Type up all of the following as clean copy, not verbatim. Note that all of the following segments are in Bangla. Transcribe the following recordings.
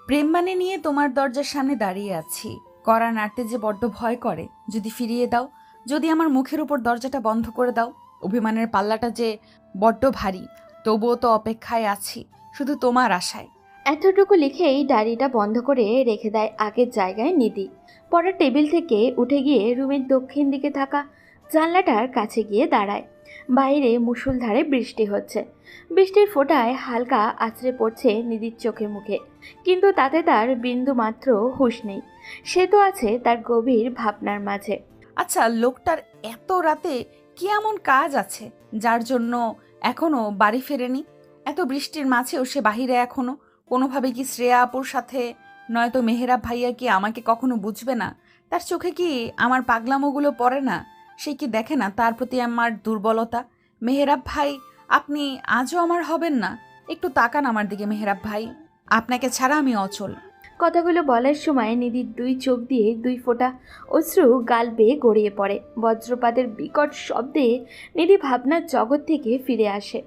প্রেম মানে নিয়ে তোমার দরজার সামনে দাঁড়িয়ে আছি। কড়া নাড়তে যে বড্ড ভয় করে। যদি ফিরিয়ে দাও, যদি আমার মুখের উপর দরজাটা বন্ধ করে দাও। অভিমানের পাল্লাটা যে বড্ড ভারী, তবুও তো অপেক্ষায় আছি শুধু তোমার আশায়। এতটুকু লিখেই ডায়েরিটা বন্ধ করে রেখে দেয় আগের জায়গায় নিধি। পড়ার টেবিল থেকে উঠে গিয়ে রুমের দক্ষিণ দিকে থাকা জানলাটার কাছে গিয়ে দাঁড়ায়। বাইরে মুষলধারে বৃষ্টি হচ্ছে। বৃষ্টির ফোঁটায় হালকা আছড়ে পড়ছে নিধির চোখে মুখে, কিন্তু তাতে তার বিন্দু মাত্র হুঁশ নেই। সে তো আছে তার গভীর ভাবনার মাঝে। আচ্ছা, লোকটার এত রাতে কি এমন কাজ আছে যার জন্য এখনো বাড়ি ফেরেনি? এত বৃষ্টির মাঝেও সে বাহিরে এখনো। কোনোভাবে কি শ্রেয়া আপুর সাথে, নয়তো মেহেরাব ভাইয়া কি আমাকে কখনো বুঝবে না? তার চোখে কি আমার পাগলামোগুলো পড়ে না? সে কি দেখে না তার প্রতি আমার দুর্বলতা? মেহেরাব ভাই, আপনি আজও আমার হবেন না? একটু তাকান আমার দিকে মেহেরাব ভাই, আপনাকে ছাড়া আমি অচল। কথাগুলো বলার সময় নিধির দুই চোখ দিয়ে দুই ফোঁটা অশ্রু গাল বেয়ে গড়িয়ে পড়ে। বজ্রপাতের বিকট শব্দে নিধি ভাবনার জগৎ থেকে ফিরে আসে।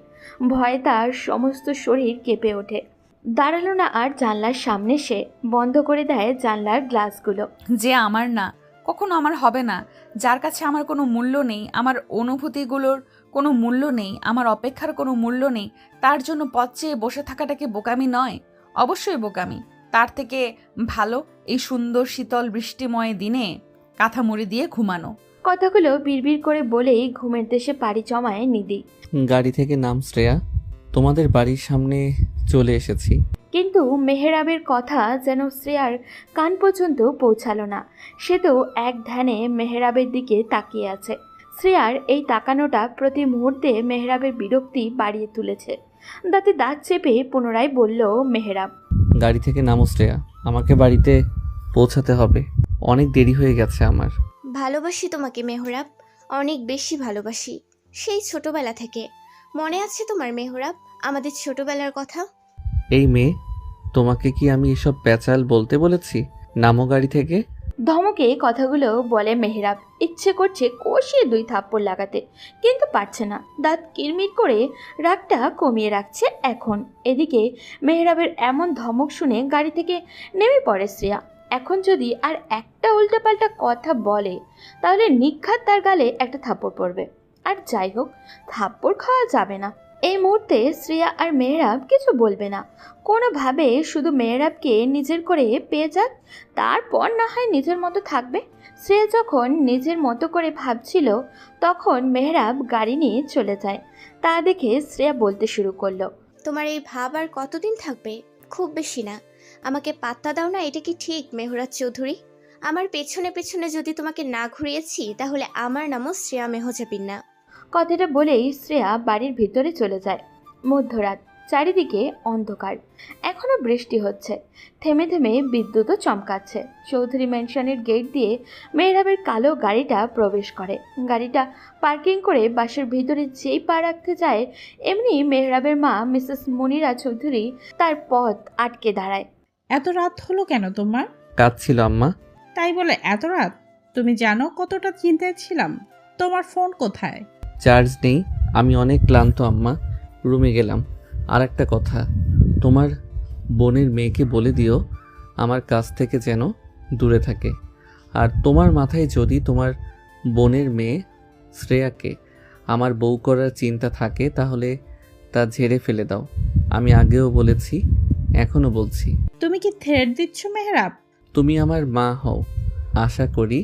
ভয়ে তার সমস্ত শরীর কেঁপে ওঠে। দাঁড়ালো না আর জানলার সামনে, সে বন্ধ করে দেয় জানলার গ্লাসগুলো। যে আমার না, কখনো আমার হবে না, যার কাছে আমার কোনো মূল্য নেই, আমার অনুভূতিগুলোর কোনো মূল্য নেই, আমার অপেক্ষার কোনো মূল্য নেই, তার জন্য পথ চেয়ে বসে থাকাটাকে বোকামি নয়? অবশ্যই বোকামি। তার থেকে ভালো এই সুন্দর শীতল বৃষ্টিময় দিনে কাঁথা মুড়ি দিয়ে ঘুমানো। কথাগুলো বিড়বিড় করে বলেই ঘুমের দেশে পাড়ি জমায় নিধি। গাড়ি থেকে নাম শ্রেয়া, তোমাদের বাড়ির সামনে চলে এসেছি। কিন্তু মেহেরাবের কথা যেন শ্রেয়ার কান পর্যন্ত পৌঁছালো না। সে তো এক ধ্যানে মেহেরাবের দিকে তাকিয়ে আছে। শ্রেয়ার এই তাকানোটা প্রতি মুহূর্তে মেহেরাবের বিরক্তি বাড়িয়ে তুলেছে। দাঁতে দাঁত চেপে পুনরায় বলল মেহেরাব। গাড়ি থেকে নামো শ্রেয়া, আমাকে বাড়িতে পৌঁছাতে হবে। অনেক দেরি হয়ে গেছে আমার। ভালোবাসি তোমাকে মেহরাব, অনেক বেশি ভালোবাসি। সেই ছোটবেলা থেকে। মনে আছে তোমার মেহরাব আমাদের ছোটবেলার কথা? এই মেয়ে, তোমাকে কি আমি এসব প্যাচাল বলতে বলেছি? নামো গাড়ি থেকে। ধমকে কথাগুলো বলে মেহেরাব। ইচ্ছে করছে কষিয়ে দুই থাপ্পড় লাগাতে, কিন্তু পারছে না। দাঁত কিরমির করে রাগটা কমিয়ে রাখছে এখন। এদিকে মেহেরাবের এমন ধমক শুনে গাড়ি থেকে নেমে পড়ে শ্রেয়া। এখন যদি আর একটা উল্টাপাল্টা কথা বলে তাহলে নিঘাত তার গালে একটা থাপ্পড় পড়বে। আর যাই হোক, থাপ্পড় খাওয়া যাবে না। এই মুহূর্তে শ্রেয়া আর মেহেরাব কিছু বলবে না। কোনোভাবে শুধু মেহেরাবকে নিজের করে পেয়ে যাক, তারপর না হয় নিজের মতো থাকবে। শ্রেয়া যখন নিজের মতো করে ভাবছিল, তখন মেহরাব গাড়ি নিয়ে চলে যায়। তা দেখে শ্রেয়া বলতে শুরু করলো। তোমার এই ভাব আর কতদিন থাকবে? খুব বেশি না। আমাকে পাত্তা দাও না, এটা কি ঠিক মেহরাজ চৌধুরী? আমার পেছনে পেছনে যদি তোমাকে না ঘুরিয়েছি তাহলে আমার নামও শ্রেয়া মেহজাবিন না। কথাটা বলেই শ্রেয়া বাড়ির ভিতরে চলে যায়। মধ্যরাত, চারিদিকে অন্ধকার। এখনো বৃষ্টি হচ্ছে। থেমে থেমে বিদ্যুৎও চমকাচ্ছে। চৌধুরী ম্যানশনের গেট দিয়ে মেহরাবের কালো গাড়িটা প্রবেশ করে। গাড়িটা পার্কিং করে বাসের ভিতরে যেই পা রাখতে যায়, এমনি মেহরাবের মা মিসেস মনিরা চৌধুরী তার পথ আটকে দাঁড়ায়। এত রাত হলো কেন তোমার? কাজ ছিল আম্মা। তাই বলে এত রাত? তুমি জানো কতটা চিন্তায় ছিলাম। তোমার ফোন কোথায়? চার্জ নেই, আমি অনেক ক্লান্ত আম্মা। রুমে গেলাম। আর একটা কথা, তোমার বোনের মেয়েকে বলে দিও আমার কাছ থেকে যেন দূরে থাকে। আর তোমার মাথায় যদি তোমার বোনের মেয়ে শ্রেয়াকে আমার বউ করার চিন্তা থাকে তাহলে তা ঝেড়ে ফেলে দাও। আমি আগেও বলেছি, এখনও বলছি। তুমি কি থ্রেট দিচ্ছ মেহরাব? তুমি আমার মা হও, আশা করি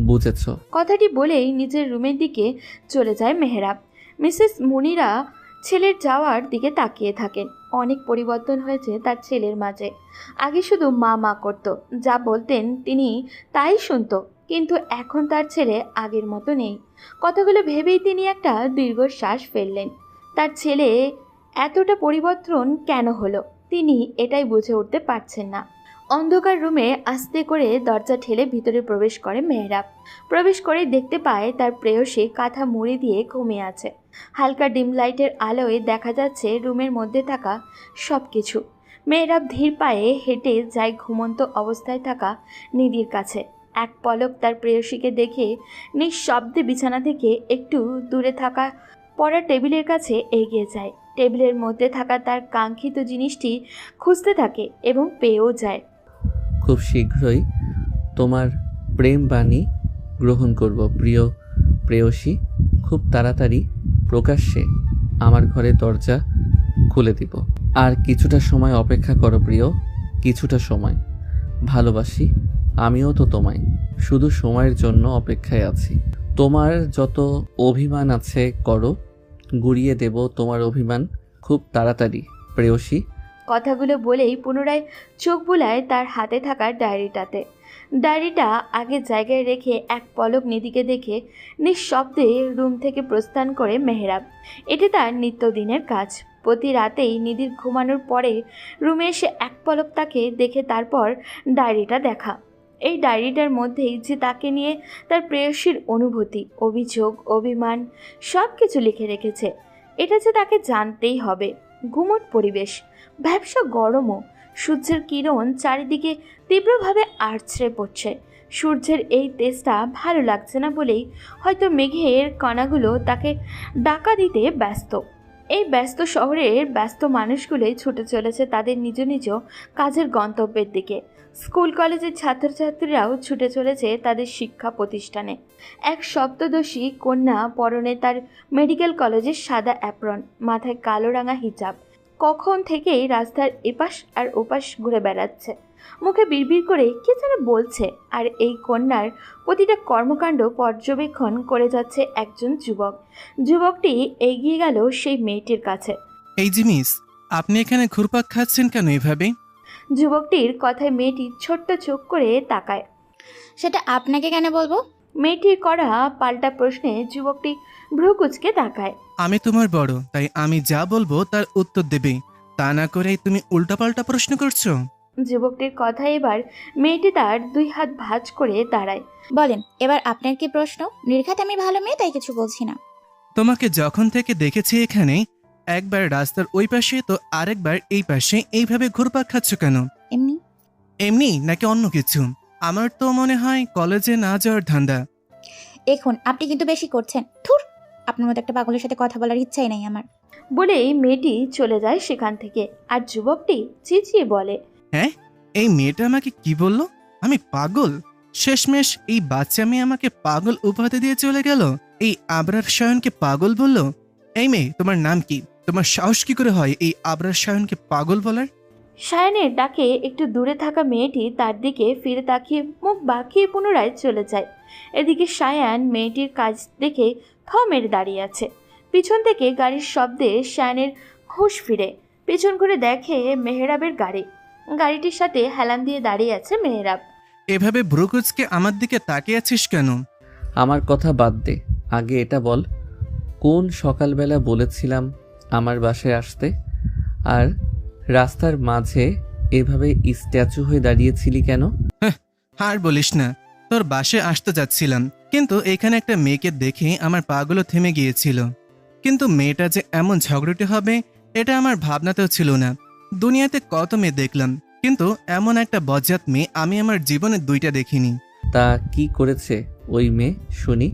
বুঝেছ। কথাটি বলেই নিজের রুমের দিকে চলে যায় মেহরাব। মিসেস মুনিরা ছেলের যাওয়ার দিকে তাকিয়ে থাকেন। অনেক পরিবর্তন হয়েছে তার ছেলের মাঝে। আগে শুধু মা মা করত, যা বলতেন তিনি তাই শুনতো। কিন্তু এখন তার ছেলে আগের মতো নেই। কথাগুলো ভেবেই তিনি একটা দীর্ঘশ্বাস ফেললেন। তার ছেলে এতটা পরিবর্তন কেন হলো, তিনি এটাই বুঝে উঠতে পারছেন না। অন্ধকার রুমে আস্তে করে দরজা ঠেলে ভিতরে প্রবেশ করে মেহরাব। প্রবেশ করে দেখতে পায় তার প্রেয়সী কাঁথা মুড়ি দিয়ে ঘুমিয়ে আছে। হালকা ডিম লাইটের আলোয় দেখা যাচ্ছে রুমের মধ্যে থাকা সব কিছু। মেহরাব ধীর পায়ে হেঁটে যায় ঘুমন্ত অবস্থায় থাকা নিধির কাছে। এক পলক তার প্রেয়সীকে দেখে নিঃশব্দে বিছানা থেকে একটু দূরে থাকা পড়ার টেবিলের কাছে এগিয়ে যায়। টেবিলের মধ্যে থাকা তার কাঙ্ক্ষিত জিনিসটি খুঁজতে থাকে এবং পেয়েও যায়। খুব শীঘ্রই তোমার প্রেম বাণী গ্রহণ করব প্রিয় প্রেয়সী। খুব তাড়াতাড়ি প্রকাশ্যে আমার ঘরের দরজা খুলে দিব। আর কিছুটা সময় অপেক্ষা করো প্রিয়, কিছুটা সময়। ভালোবাসি আমিও তো তোমায়, শুধু সময়ের জন্য অপেক্ষায় আছি। তোমার যত অভিমান আছে করো, গুড়িয়ে দেব তোমার অভিমান খুব তাড়াতাড়ি প্রেয়সী। কথাগুলো বলেই পুনরায় চোখ বুলায় তার হাতে থাকা ডায়েরিটাতে। ডায়েরিটা আগের জায়গায় রেখে এক পলক নিধিকে দেখে নিঃশব্দে রুম থেকে প্রস্থান করে মেহরাব। এটি তার নিত্যদিনের কাজ। প্রতি রাতেই নিধির ঘুমানোর পরে রুমে এসে এক পলক তাকে দেখে তারপর ডায়েরিটা দেখা। এই ডায়েরিটার মধ্যেই যে তাকে নিয়ে তার প্রেয়সীর অনুভূতি, অভিযোগ, অভিমান সব কিছু লিখে রেখেছে। এটা যে তাকে জানতেই হবে। গুমট পরিবেশ, ব্যবসা গরমও, সূর্যের কিরণ চারিদিকে তীব্রভাবে আছড়ে পড়ছে। সূর্যের এই তেজটা ভালো লাগছে না বলেই হয়তো মেঘের কণাগুলো তাকে ডাকা দিতে ব্যস্ত। এই ব্যস্ত শহরের ব্যস্ত মানুষগুলোই ছুটে চলেছে তাদের নিজ নিজ কাজের গন্তব্যের দিকে। স্কুল কলেজের ছাত্রছাত্রীরাও ছুটে চলেছে তাদের শিক্ষা প্রতিষ্ঠানে। এক সপ্তদশী কন্যা পরনে তার মেডিকেল কলেজের সাদা অ্যাপ্রন, মাথায় কালো রাঙা হিজাব, কখন থেকেই রাস্তার এপাশ আর ওপাশ ঘুরে বেড়াচ্ছে, মুখে বিড়বিড় করে কে যেন বলছে। আর এই কন্যার প্রতিটা কর্মকাণ্ড পর্যবেক্ষণ করে যাচ্ছে একজন যুবক। যুবকটি এগিয়ে গেল সেই মেয়েটির কাছে। এই যে মিস, আপনি এখানে ঘুরপাক খাচ্ছেন কেন এভাবে? যুবকটির কথায় মেয়েটি ছোট্ট চোখ করে তাকায়। সেটা আপনাকে কেন বলবো? মেয়েটির করা পাল্টা প্রশ্নে যুবকটি ভ্রুকুচকে তাকায়। আমি তোমার বড়, তাই আমি যা বলবো তার উত্তর দেবে, তা না করেই তুমি উল্টাপাল্টা প্রশ্ন করছো। যুবকটির কথা এবার মেয়েটি তার দুই হাত ভাঁজ করে দাঁড়ায়। বলেন এবার আপনার কি প্রশ্ন? নির্ঘাত আমি ভালো মেয়ে, তাই কিছু বলছি না। তোমাকে যখন থেকে দেখেছি এখানে, একবার রাস্তার ওই পাশে তো আরেকবার এই পাশে, এইভাবে ঘুরপাক খাচ্ছ কেন? এমনি। এমনি নাকি অন্য কিছু? আমার তো মনে হয় কলেজে না যাওয়ার ধান্দা। এখন আপনি কিন্তু বেশি করছেন। থুর, আপনার মতো একটা পাগলের সাথে কথা বলার ইচ্ছাই নাই আমার। বলেই মেয়েটি চলে যায় সেখান থেকে। আর যুবকটি চেঁচিয়ে বলে, হ্যাঁ, এই মেয়েটা আমাকে কি বললো? আমি পাগল? শেষমেশ এই বাচ্চা মেয়ে আমাকে পাগল উপাধি দিয়ে চলে গেল। এই আবরার সায়নকে পাগল বললো। এই মেয়ে, তোমার নাম কি? তোমার সাহস কি করে হয় এই আবরার সায়নকে পাগল বলার? সায়নের ডাকে একটু দূরে থাকা মেয়েটি তার দিকে ফিরে তাকিয়ে মুখ বাঁকিয়ে পুনরায় চলে যায়। এদিকে সায়ান মেয়েটির কাজ দেখে থ মেরে দাঁড়িয়ে আছে। পিছন থেকে গাড়ির শব্দে সায়ানের হুঁশ ফিরে পিছন করে দেখে মেহরাবের গাড়ি। গাড়িটির সাথে হেলান দিয়ে দাঁড়িয়ে আছে মেহরাব। এভাবে ব্রুকুচকে আমার দিকে তাকিয়ে আছিস কেন? আমার কথা বাদ দে, আগে এটা বল, কোন সকালবেলা বলেছিলাম আমার বাসায় আসতে, আর রাস্তার মাঝে এভাবে স্ট্যাচু হয়ে দাঁড়িয়েছিলি কেন? আর বলিস না, তোর বাসে আসতে যাচ্ছিলাম, কিন্তু এখানে একটা মেয়েকে দেখে আমার পাগুলো থেমে গিয়েছিল। কিন্তু মেয়েটা যে এমন ঝগড়াটে হবে এটা আমার ভাবনাতেও ছিল না। দুনিয়াতে কত মেয়ে দেখলাম, কিন্তু এমন একটা বজ্জাত মেয়ে আমি আমার জীবনে দুইটা দেখিনি। তা কি করেছে ওই মেয়ে শুনি?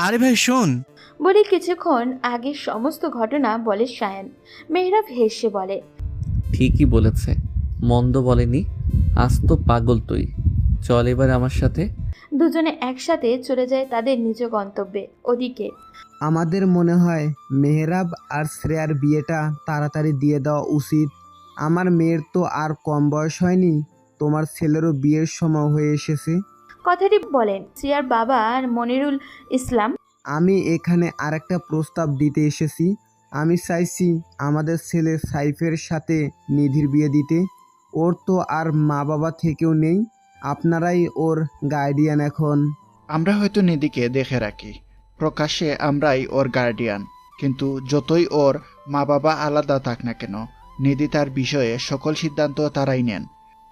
আরে ভাই শোন। বলে কিছুক্ষণ আগে সমস্ত ঘটনা বলে সায়ান। মেহরাব হেসে বলে, ঠিকই বলেছে, মন্দ বলেনি। আস্ত পাগল তুই, চল এবার আমার সাথে। দুজনে একসাথে চলে যায় তাদের নিজ গন্তব্যে। ওদিকে আমাদের মনে হয় মেহরাব আর শ্রেয়ার বিয়েটা তাড়াতাড়ি দিয়ে দেওয়া উচিত। আমার মেয়ের তো আর কম বয়স হয়নি, তোমার ছেলেরও বিয়ের সময় হয়ে এসেছে। কথাটি বলেন শ্রিয়ার বাবা মনিরুল ইসলাম। আমি এখানে আরেকটা প্রস্তাব দিতে এসেছি। আমি চাইছি আমাদের ছেলে সাইফের সাথে নিধির বিয়ে দিতে। ওর তো আর মা বাবা থেকেও নেই, আপনারাই ওর গার্ডিয়ান। এখন আমরা হয়তো নিধিকে দেখে রাখি, প্রকাশ্যে আমরাই ওর গার্ডিয়ান, কিন্তু যতই ওর মা বাবা আলাদা থাক না কেন, নিধি তার বিষয়ে সকল সিদ্ধান্ত তারাই নেন।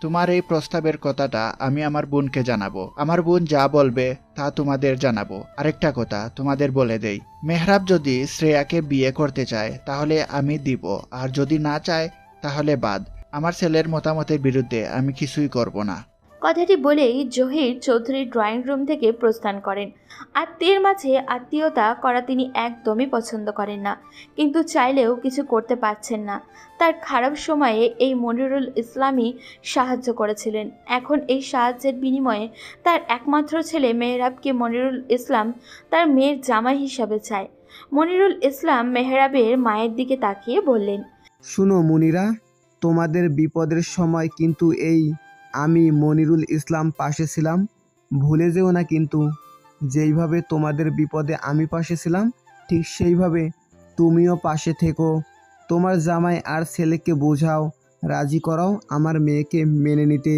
তোমার এই প্রস্তাবের কথাটা আমি আমার বোনকে জানাবো, আমার বোন যা বলবে তা তোমাদের জানাবো। আরেকটা কথা তোমাদের বলে দেই, মেহরাব যদি শ্রেয়াকে বিয়ে করতে চায় তাহলে আমি দিব, আর যদি না চায় তাহলে বাদ। আমার ছেলের মতামতের বিরুদ্ধে আমি কিছুই করব না। কথাটি বলেই জহির চৌধুরী ড্রয়িং রুম থেকে প্রস্থান করেন। আত্মীয়ের মাঝে আত্মীয়তা করা তিনি একদমই পছন্দ করেন না, কিন্তু চাইলেও কিছু করতে পারছেন না। তার খারাপ সময়ে এই মনিরুল ইসলামই সাহায্য করেছিলেন। এখন এই সাহায্যের বিনিময়ে তার একমাত্র ছেলে মেহরাবকে মনিরুল ইসলাম তার মেয়ের জামাই হিসাবে চায়। মনিরুল ইসলাম মেহরাবের মায়ের দিকে তাকিয়ে বললেন, শুনো মুনিরা, তোমাদের বিপদের সময় কিন্তু আমি মনিরুল ইসলাম পাশে ছিলাম, ভুলে যেও না কিন্তু। যেইভাবে তোমাদের বিপদে আমি পাশে ছিলাম, ঠিক সেইভাবে তুমিও পাশে থেকো। তোমার জামাই আর ছেলেকে বোঝাও, রাজি করাও আমার মেয়েকে মেনে নিতে।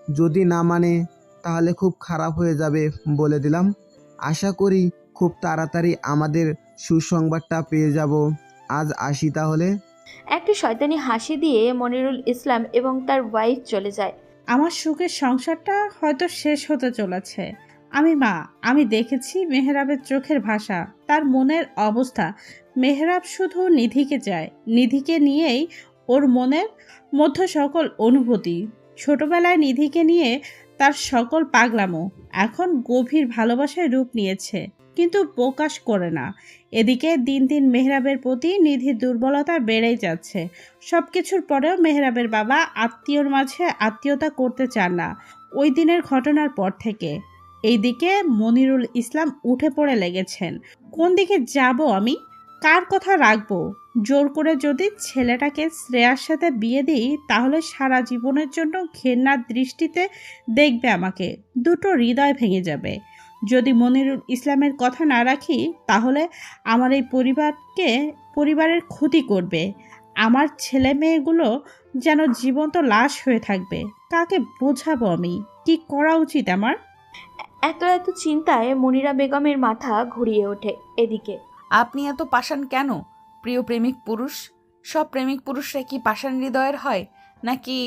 যদি না মানে তাহলে খুব খারাপ হয়ে যাবে বলে দিলাম। আশা করি খুব তাড়াতাড়ি আমাদের সুসংবাদটা পেয়ে যাব। আজ আসি তাহলে। একটি শয়তানি হাসি দিয়ে মনিরুল ইসলাম এবং তার ওয়াইফ চলে যায়। আমার সুখের সংসারটা হয়তো শেষ হতে চলেছে। আমি দেখেছি মেহরাবের চোখের ভাষা, তার মনের অবস্থা। মেহরাব শুধু নিধিকে চায়, নিধিকে নিয়েই ওর মনের মধ্যে সকল অনুভূতি। ছোটবেলায় নিধিকে নিয়ে তার সকল পাগলামো এখন গভীর ভালোবাসায় রূপ নিয়েছে, কিন্তু প্রকাশ করে না। এদিকে দিন দিন মেহরাবের প্রতি নিধির দুর্বলতা বেড়েই যাচ্ছে। সব কিছুর পরেও মেহরাবের বাবা আত্মীয়র মাঝে আত্মীয়তা করতে চান না, ওই দিনের ঘটনার পর থেকে। এইদিকে মনিরুল ইসলাম উঠে পড়ে লেগেছেন। কোন দিকে যাব আমি, কার কথা রাখবো? জোর করে যদি ছেলেটাকে শ্রেয়ার সাথে বিয়ে দিই, তাহলে সারা জীবনের জন্য ঘেন্নার দৃষ্টিতে দেখবে আমাকে। দুটো হৃদয় ভেঙে যাবে। যদি মনিরুল ইসলামের কথা না রাখি, তাহলে আমার এই পরিবারের ক্ষতি করবে। আমার ছেলে মেয়েগুলো যেন জীবন্ত লাশ হয়ে থাকবে। কাকে বোঝাবো আমি? কি করা উচিত আমার? এত চিন্তায় মনিরা বেগমের মাথা ঘুরিয়ে ওঠে। এদিকে, আপনি এত পাষাণ কেন প্রিয় প্রেমিক পুরুষ? সব প্রেমিক পুরুষরা কি পাষাণ হৃদয়ের হয়, নাকি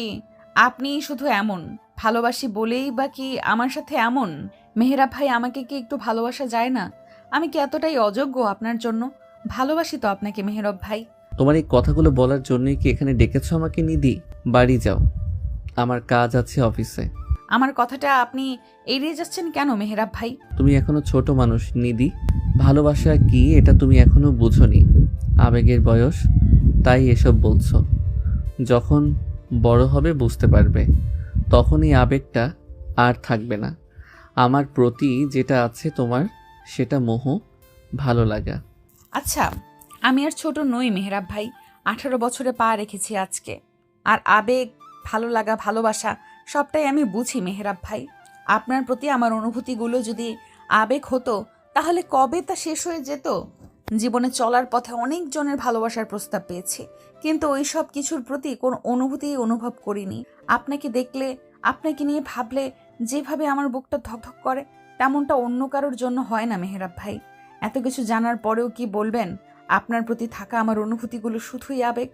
আপনি শুধু এমন ভালোবাসি বলেই বা কি আমার সাথে এমন? মেহরাব ভাই, আমাকে কি একটু ভালোবাসা যায় না? আমি কি এতটাই অযোগ্য আপনার জন্য? ভালোবাসি তো আপনাকে মেহরাব ভাই। তোমার এই কথাগুলো বলার জন্যই কি এখানে ডেকেছো আমাকে নিধি? বাড়ি যাও, আমার কাজ আছে অফিসে। আমার কথাটা আপনি এড়িয়ে যাচ্ছেন কেন মেহরাব ভাই? তুমি এখনো ছোট মানুষ নিধি। ভালোবাসা কি এটা তুমি এখনো বুঝোনি। আবেগের বয়স, তাই এসব বলছো। যখন বড় হবে বুঝতে পারবে, তখন এই আবেগটা আর থাকবে না। আমার প্রতি যেটা আছে তোমার, সেটা মোহ, ভালো লাগা। আচ্ছা, আমি আর ছোট নই মেহরাব ভাই। 18 বছরে পা রেখেছি আজকে। আর আবেগ, ভালো লাগা, ভালোবাসা সবটাই আমি বুঝি মেহরাব ভাই। আপনার প্রতি আমার অনুভূতিগুলো যদি আবেগ হতো, তাহলে কবে তা শেষ হয়ে যেত। জীবনে চলার পথে অনেক জনের ভালোবাসার প্রস্তাব পেয়েছি, কিন্তু ওই সব কিছুর প্রতি কোনো অনুভূতি অনুভব করিনি। আপনাকে দেখলে, আপনাকে নিয়ে ভাবলে যেভাবে আমার বুকটা ধকধক করে, তেমনটা অন্য কারোর জন্য হয় না মেহরাব ভাই। এত কিছু জানার পরেও কি বলবেন আপনার প্রতি থাকা আমার অনুভূতিগুলো শুধুই আবেগ?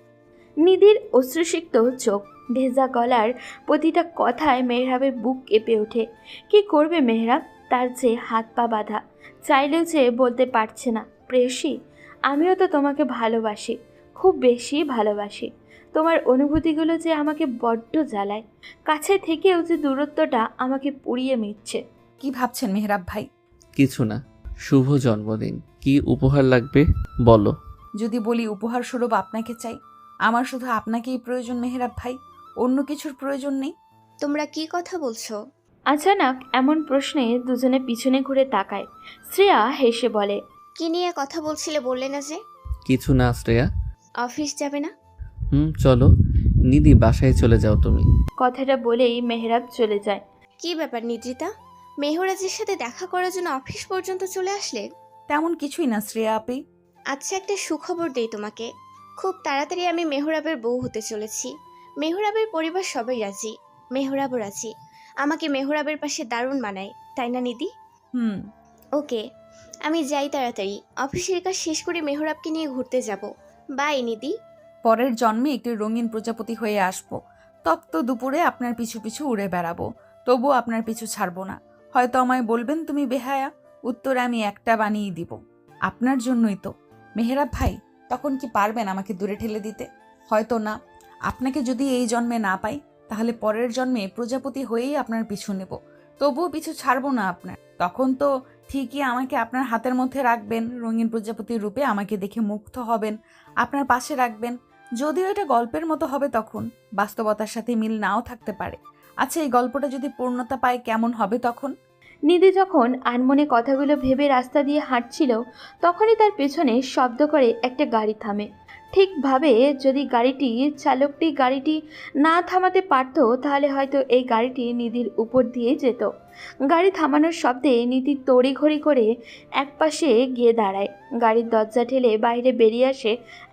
নিধির অশ্রুসিক্ত চোখ, ভেজা গলার প্রতিটা কথায় মেহরাবের বুক কেঁপে ওঠে। কি করবে মেহরাব? তার যে হাত পা বাঁধা, চাইলেও যে বলতে পারছে না, প্রেয়সী আমিও তো তোমাকে ভালোবাসি, খুব বেশি ভালোবাসি। তোমার অনুভূতিগুলো যে আমাকে বড্ড জ্বালায়, কাছে থেকেও যে দূরত্বটা আমাকে পুড়িয়ে মিটছে। কি ভাবছেন মেহরাব ভাই? কিছু না। শুভ জন্মদিন। কি উপহার লাগবে বলো? যদি বলি উপহার স্বরূপ আপনাকে চাই, আমার শুধু আপনাকেই প্রয়োজন মেহরাব ভাই, অন্য কিছুর প্রয়োজন নেই। তোমরা কি কথা বলছো? আচানক এমন প্রশ্নে দুজনে পিছনে ঘুরে তাকায়। শ্রেয়া হেসে বলে, কি নিয়ে কথা বলছিলে বললে না যে? কিছু না শ্রেয়া। অফিস যাবে না? চলো নিধি, বাসায় চলে যাও তুমি। কথাটা বলেই মেহরাব চলে যায়। কি ব্যাপার নিদ্রিতা, মেহরাজের সাথে দেখা করার জন্য অফিস পর্যন্ত চলে আসলে? তেমন কিছুই না শ্রেয়া আপি। আচ্ছা, একটা সুখবর দেই তোমাকে। খুব তাড়াতাড়ি আমি মেহরাবের বউ হতে চলেছি। মেহরাবের পরিবার সবাই রাজি, মেহরাবও রাজি। আমাকে মেহরাবের পাশে দারুণ মানায়, তাই না নিধি? ওকে, আমি যাই তাড়াতাড়ি। অফিসের কাজ শেষ করে মেহরাবকে নিয়ে ঘুরতে যাব। বাই নিধি। পরের জন্মে একটি রঙিন প্রজাপতি হয়ে আসবো। তপ্ত দুপুরে আপনার পিছু পিছু উড়ে বেড়াবো, তবুও আপনার পিছু ছাড়বো না। হয়তো আমায় বলবেন তুমি বেহায়া, উত্তরে আমি একটা বানিয়ে দিব। আপনার জন্যই তো মেহরাব ভাই। তখন কি পারবেন আমাকে দূরে ঠেলে দিতে? হয়তো না। আপনাকে যদি এই জন্মে না পাই, তাহলে পরের জন্মে প্রজাপতি হয়েই আপনার পিছু নেব, তবুও পিছু ছাড়বো না আপনার। তখন তো ঠিকই আমাকে আপনার হাতের মধ্যে রাখবেন, রঙিন প্রজাপতির রূপে আমাকে দেখে মুগ্ধ হবেন, আপনার পাশে রাখবেন। যদিও এটা গল্পের মতো হবে, তখন বাস্তবতার সাথে মিল নাও থাকতে পারে। আচ্ছা, এই গল্পটা যদি পূর্ণতা পায় কেমন হবে তখন? নিধি যখন আনমনে কথাগুলো ভেবে রাস্তা দিয়ে হাঁটছিল, তখনই তার পেছনে শব্দ করে একটা গাড়ি থামে। ঠিকভাবে যদি চালকটি গাড়িটি না থামাতে পারতো, তাহলে হয়তো এই গাড়িটি নিধির উপর দিয়ে যেত। গাড়ি থামানোর শব্দে নিধি তড়িঘড়ি করে একপাশে গিয়ে দাঁড়ায়। গাড়ির দরজা ঠেলে বাইরে বেরিয়ে আসে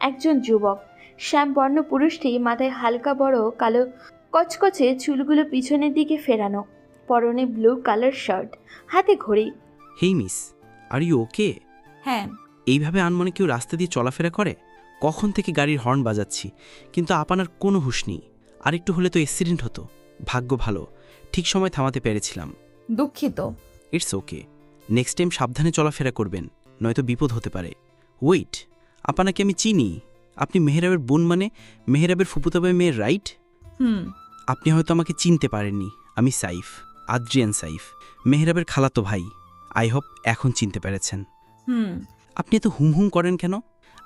একজন যুবক। শ্যামবর্ণ পুরুষটি মাথায় হালকা বড় কালো কচকচে চুলগুলো পিছনের দিকে ফেরানো, পরনে ব্লু কালার শার্ট, হাতে ঘড়ি। হেই মিস, আর ইউ ওকে? হ্যাঁ। এইভাবে আনমনে কেউ রাস্তা দিয়ে চলাফেরা করে? কখন থেকে গাড়ির হর্ন বাজাচ্ছি, কিন্তু আপনার কোনো হুঁশ নেই। আর একটু হলে তো অ্যাক্সিডেন্ট হতো। ভাগ্য ভালো, ঠিক সময় থামাতে পেরেছিলাম। দুঃখিত। ইটস ওকে, নেক্সট টাইম সাবধানে চলাফেরা করবেন, নয়তো বিপদ হতে পারে। ওয়েট, আপনাকে আমি চিনি। আপনি মেহরাবের বোন, মানে মেহরাবের ফুপুতো ভাই মেয়ের, রাইট? আপনি হয়তো আমাকে চিনতে পারেননি। আমি সাইফ, আদ্রিয়ান সাইফ, মেহরাবের খালাতো ভাই। আই হোপ এখন চিনতে পেরেছেন। আপনি এত হুম হুম করেন কেন?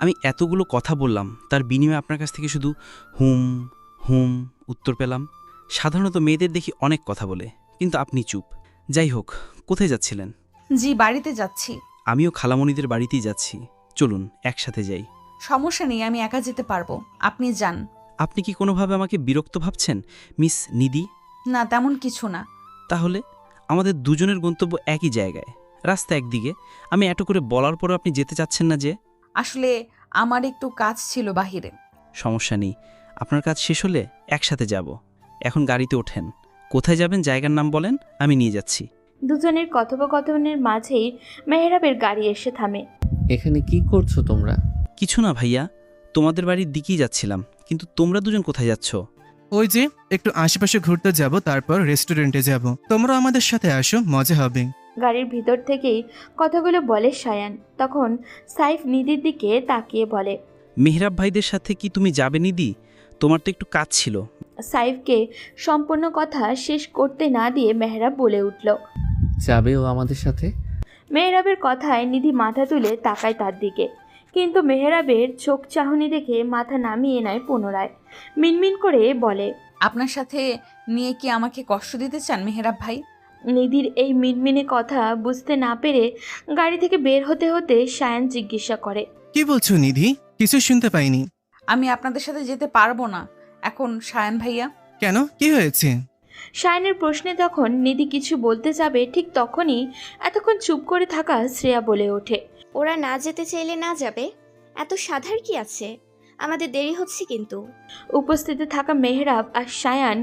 আমি এতগুলো কথা বললাম, তার বিনিময়ে আপনার কাছ থেকে শুধু হুম হুম উত্তর পেলাম। সাধারণত মেয়েদের দেখি অনেক কথা বলে, কিন্তু আপনি চুপ। যাই হোক, কোথায় যাচ্ছিলেন? জি, বাড়িতে যাচ্ছি। আমিও খালামণিদের বাড়িতেই যাচ্ছি, চলুন একসাথে যাই। সমস্যা নেই, আমি একা যেতে পারবো, আপনি যান। আপনি কি কোনোভাবে আমাকে বিরক্ত ভাবছেন মিস নিধি? না, তেমন কিছু না। তাহলে আমাদের দুজনের গন্তব্য একই জায়গায়, রাস্তা একদিকে। আমি এত করে বলার পরও আপনি যেতে চাচ্ছেন না যে? আসলে আমার একটু কাজ ছিল বাহিরে। সমস্যা নেই, আপনার কাজ শেষ হলে একসাথে যাব। এখন গাড়িতে ওঠেন। কোথায় যাবেন জায়গার নাম বলেন, আমি নিয়ে যাচ্ছি। দুজনের কথোপকথনের মাঝেই মেহরাবের গাড়ি এসে থামে। এখানে কি করছো তোমরা? কিছু না ভাইয়া, তোমাদের বাড়ির দিকেই যাচ্ছিলাম। কিন্তু তোমরা দুজন কোথায় যাচ্ছ? ওই যে একটু আশেপাশে ঘুরতে যাব, তারপর রেস্টুরেন্টে যাব। তোমরা আমাদের সাথে আসো, মজা হবে। গাড়ির ভিতর থেকেই কথাগুলো বলে সায়ান। তখন সাইফ নিধির দিকে তাকিয়ে বলে, মেহরাব ভাইদের সাথে কি তুমি যাবে নিধি? তোমার তো একটু কাজ ছিল। সাইফকে সম্পূর্ণ কথা শেষ করতে না দিয়ে মেহরাব বলে উঠল, যাবে ও আমাদের সাথে? মেহরাবের কথায় নিধি মাথা তুলে তাকায় তার দিকে, কিন্তু মেহরাবের চোখ চাহনি দেখে মাথা নামিয়ে নেয় পুনরায়। মিনমিন করে বলে, আপনার সাথে নিয়ে কি আমাকে কষ্ট দিতে চান মেহরাব ভাই? নিধির এই মিনমিনে কথা বুঝতে না পেরে গাড়ি থেকে বের হতে হতে সায়ান জিজ্ঞাসা করে, কি বলছো নিধি? কিছু শুনতে পাইনি। আমি আপনাদের সাথে যেতে পারবো না এখন সায়ান ভাইয়া। কেন, কি হয়েছে? সায়ানের প্রশ্নে যখন নিধি কিছু বলতে যাবে, ঠিক তখনই এতক্ষণ চুপ করে থাকা শ্রেয়া বলে ওঠে, ওরা না যেতে চাইলে না যাবে, এত সাধার কি আছে? আমাদের দেরি হচ্ছে কিন্তু। উপস্থিত থাকা মেহরাব আর সায়ান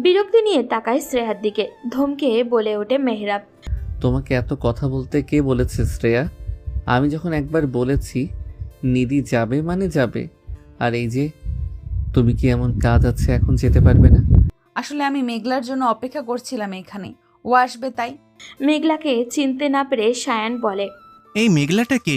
বিরক্তি নিয়ে তাকায় শ্রেয়ার দিকে। ধমকে বলে ওঠে মেহরাব, তোমাকে এত কথা বলতে কে বলেছে শ্রেয়া? আমি যখন একবার বলেছি নিধি যাবে মানে যাবে। আর এই যে তুমি কি এমন কাজ আছে এখন যেতে পারবে না? আসলে আমি মেঘলার জন্য অপেক্ষা করছিলাম এখানে, ও আসবে তাই। মেঘলাকে চিনতে না পেরে সায়ান বলে, এই মেঘলাটা কে?